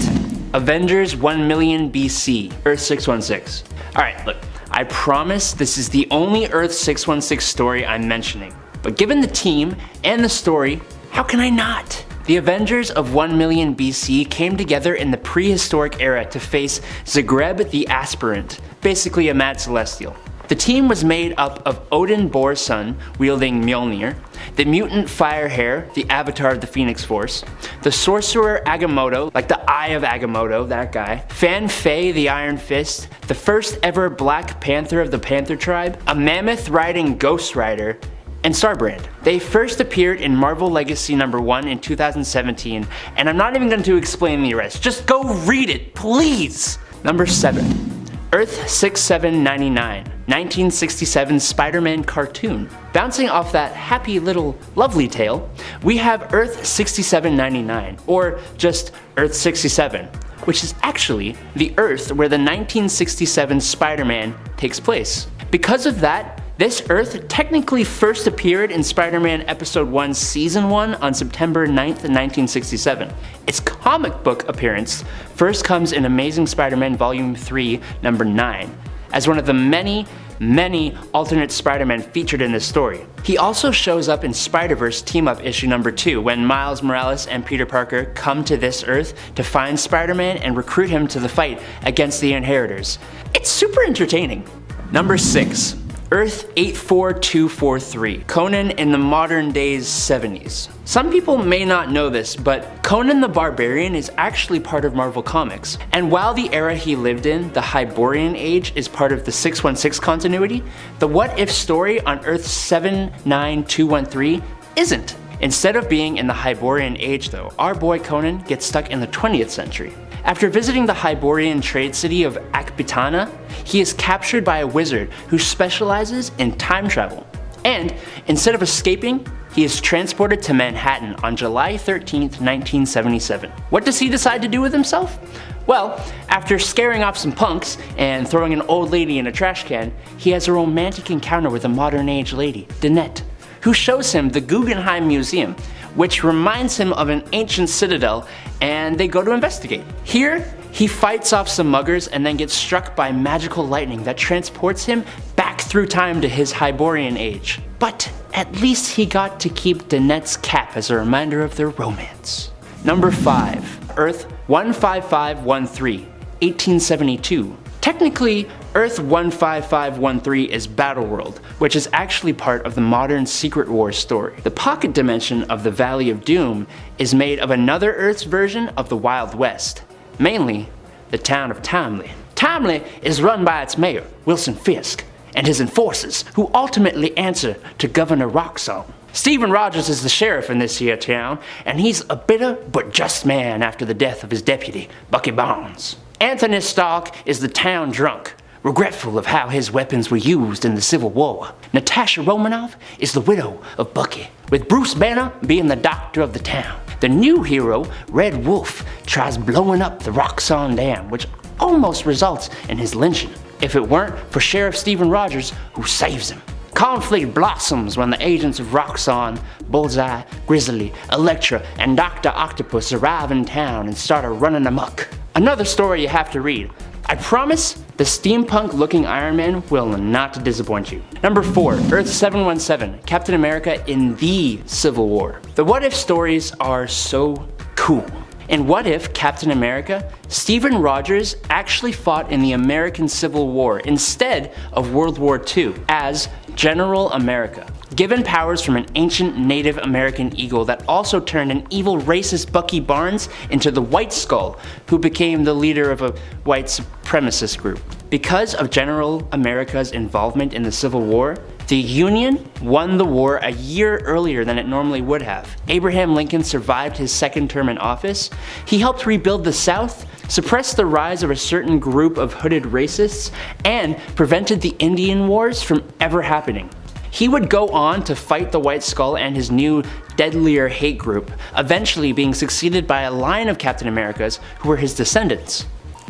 Avengers 1 million BC, Earth 616. Alright, look, I promise this is the only Earth 616 story I'm mentioning, but given the team and the story, how can I not? The Avengers of 1 million BC came together in the prehistoric era to face Zagreb the Aspirant, basically a mad celestial. The team was made up of Odin Borson, wielding Mjolnir, the mutant Firehair, the avatar of the Phoenix Force, the sorcerer Agamotto, like the Eye of Agamotto, that guy, Fan Fei, the Iron Fist, the first ever Black Panther of the Panther Tribe, a mammoth riding Ghost Rider, and Starbrand. They first appeared in Marvel Legacy number 1 in 2017, and I'm not even going to explain the rest. Just go read it, please! Number 7. Earth 6799, 1967 Spider-Man cartoon. Bouncing off that happy little lovely tale, we have Earth 6799, or just Earth 67, which is actually the Earth where the 1967 Spider-Man takes place. Because of that, this Earth technically first appeared in Spider-Man Episode 1 Season 1 on September 9th, 1967. Its comic book appearance first comes in Amazing Spider-Man Volume 3, number 9, as one of the many alternate Spider-Man featured in this story. He also shows up in Spider-Verse Team-Up issue number 2 when Miles Morales and Peter Parker come to this Earth to find Spider-Man and recruit him to the fight against the Inheritors. It's super entertaining. Number 6. Earth 84243, Conan in the modern day's 70s. Some people may not know this, but Conan the Barbarian is actually part of Marvel Comics. And while the era he lived in, the Hyborian Age, is part of the 616 continuity, the What If story on Earth 79213 isn't. Instead of being in the Hyborian Age though, our boy Conan gets stuck in the 20th century. After visiting the Hyborian trade city of Akbitana, he is captured by a wizard who specializes in time travel. And instead of escaping, he is transported to Manhattan on July 13th, 1977. What does he decide to do with himself? Well, after scaring off some punks and throwing an old lady in a trash can, he has a romantic encounter with a modern age lady, Danette, who shows him the Guggenheim Museum, which reminds him of an ancient citadel, and they go to investigate. Here, he fights off some muggers and then gets struck by magical lightning that transports him back through time to his Hyborian age. But at least he got to keep Danette's cap as a reminder of their romance. Number 5. Earth 15513, 1872. Technically, Earth 15513 is Battleworld, which is actually part of the modern Secret Wars story. The pocket dimension of the Valley of Doom is made of another Earth's version of the Wild West, mainly the town of Timely. Timely is run by its mayor, Wilson Fisk, and his enforcers, who ultimately answer to Governor Roxxon. Stephen Rogers is the sheriff in this here town, and he's a bitter but just man after the death of his deputy, Bucky Barnes. Anthony Stark is the town drunk, regretful of how his weapons were used in the Civil War. Natasha Romanoff is the widow of Bucky, with Bruce Banner being the doctor of the town. The new hero, Red Wolf, tries blowing up the Roxxon Dam, which almost results in his lynching. if it weren't for Sheriff Stephen Rogers, who saves him. Conflict blossoms when the agents of Roxxon, Bullseye, Grizzly, Elektra, and Dr. Octopus arrive in town and start running amok. Another story you have to read. I promise the steampunk-looking Iron Man will not disappoint you. Number 4, Earth 717, Captain America in the Civil War. The what if stories are so cool. And what if Captain America, Stephen Rogers, actually fought in the American Civil War instead of World War II as General America? Given powers from an ancient Native American eagle that also turned an evil racist Bucky Barnes into the White Skull, who became the leader of a white supremacist group. Because of General America's involvement in the Civil War, the Union won the war a year earlier than it normally would have. Abraham Lincoln survived his second term in office. He helped rebuild the South, suppressed the rise of a certain group of hooded racists, and prevented the Indian Wars from ever happening. He would go on to fight the White Skull and his new, deadlier hate group, eventually being succeeded by a line of Captain Americas who were his descendants.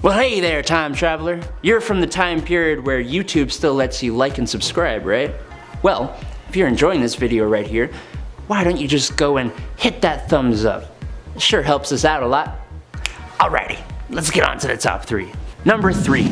Well, hey there, time traveler. You're from the time period where YouTube still lets you like and subscribe, right? Well, if you're enjoying this video right here, why don't you just go and hit that thumbs up? It sure helps us out a lot. Alrighty, let's get on to the top 3. Number 3,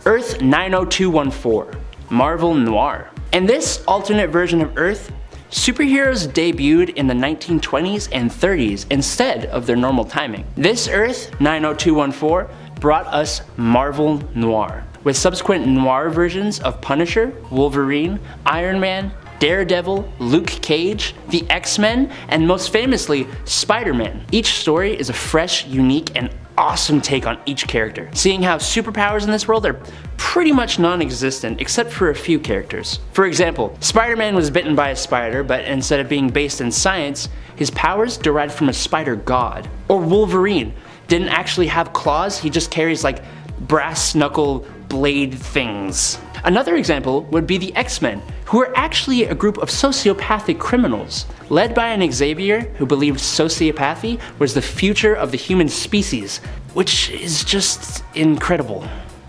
Earth 90214, Marvel Noir. In this alternate version of Earth, superheroes debuted in the 1920s and 30s instead of their normal timing. This Earth 90214 brought us Marvel Noir, with subsequent noir versions of Punisher, Wolverine, Iron Man, Daredevil, Luke Cage, the X-Men, and most famously, Spider-Man. Each story is a fresh, unique, and awesome take on each character, seeing how superpowers in this world are pretty much non-existent except for a few characters. For example, Spider-Man was bitten by a spider, but instead of being based in science, his powers derived from a spider god. Or Wolverine didn't actually have claws, he just carries like brass knuckle blade things. Another example would be the X-Men, who are actually a group of sociopathic criminals, led by an Xavier who believed sociopathy was the future of the human species, which is just incredible.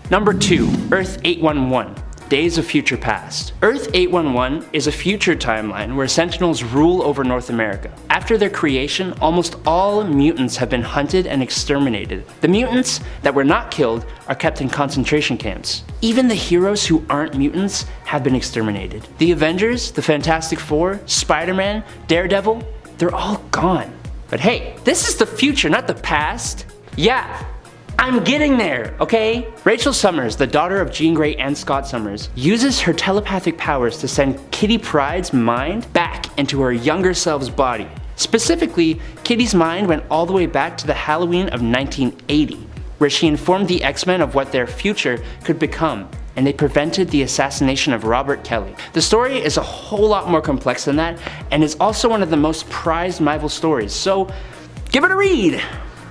Number 2, Earth 811, Days of Future Past. Earth 811 is a future timeline where Sentinels rule over North America. After their creation, almost all mutants have been hunted and exterminated. The mutants that were not killed are kept in concentration camps. Even the heroes who aren't mutants have been exterminated. The Avengers, the Fantastic Four, Spider-Man, Daredevil, they're all gone. But hey, this is the future, not the past. Yeah, I'm getting there, okay? Rachel Summers, the daughter of Jean Grey and Scott Summers, uses her telepathic powers to send Kitty Pryde's mind back into her younger self's body. Specifically, Kitty's mind went all the way back to the Halloween of 1980, where she informed the X-Men of what their future could become, and they prevented the assassination of Robert Kelly. The story is a whole lot more complex than that, and is also one of the most prized Marvel stories, so give it a read!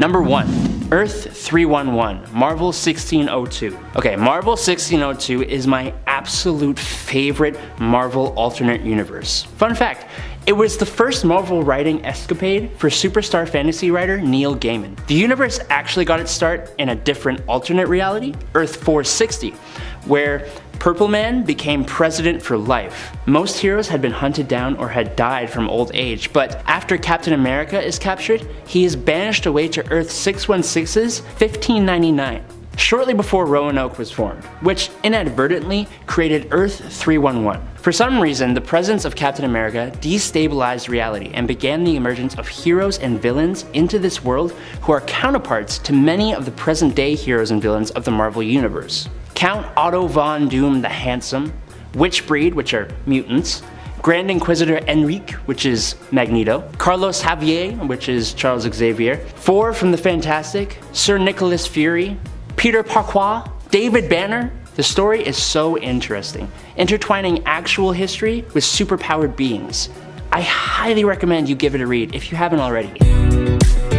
Number 1, Earth 311, Marvel 1602. Okay, Marvel 1602 is my absolute favorite Marvel alternate universe. Fun fact, it was the first Marvel writing escapade for superstar fantasy writer Neil Gaiman. The universe actually got its start in a different alternate reality, Earth 460, where Purple Man became president for life. Most heroes had been hunted down or had died from old age, but after Captain America is captured, he is banished away to Earth 616's 1599, shortly before Roanoke was formed, which inadvertently created Earth 311. For some reason, the presence of Captain America destabilized reality and began the emergence of heroes and villains into this world who are counterparts to many of the present-day heroes and villains of the Marvel Universe. Count Otto von Doom the Handsome, Witchbreed, which are mutants, Grand Inquisitor Enrique, which is Magneto, Carlos Xavier, which is Charles Xavier, Four from the Fantastic, Sir Nicholas Fury, Peter Parquois, David Banner. The story is so interesting, intertwining actual history with superpowered beings. I highly recommend you give it a read if you haven't already.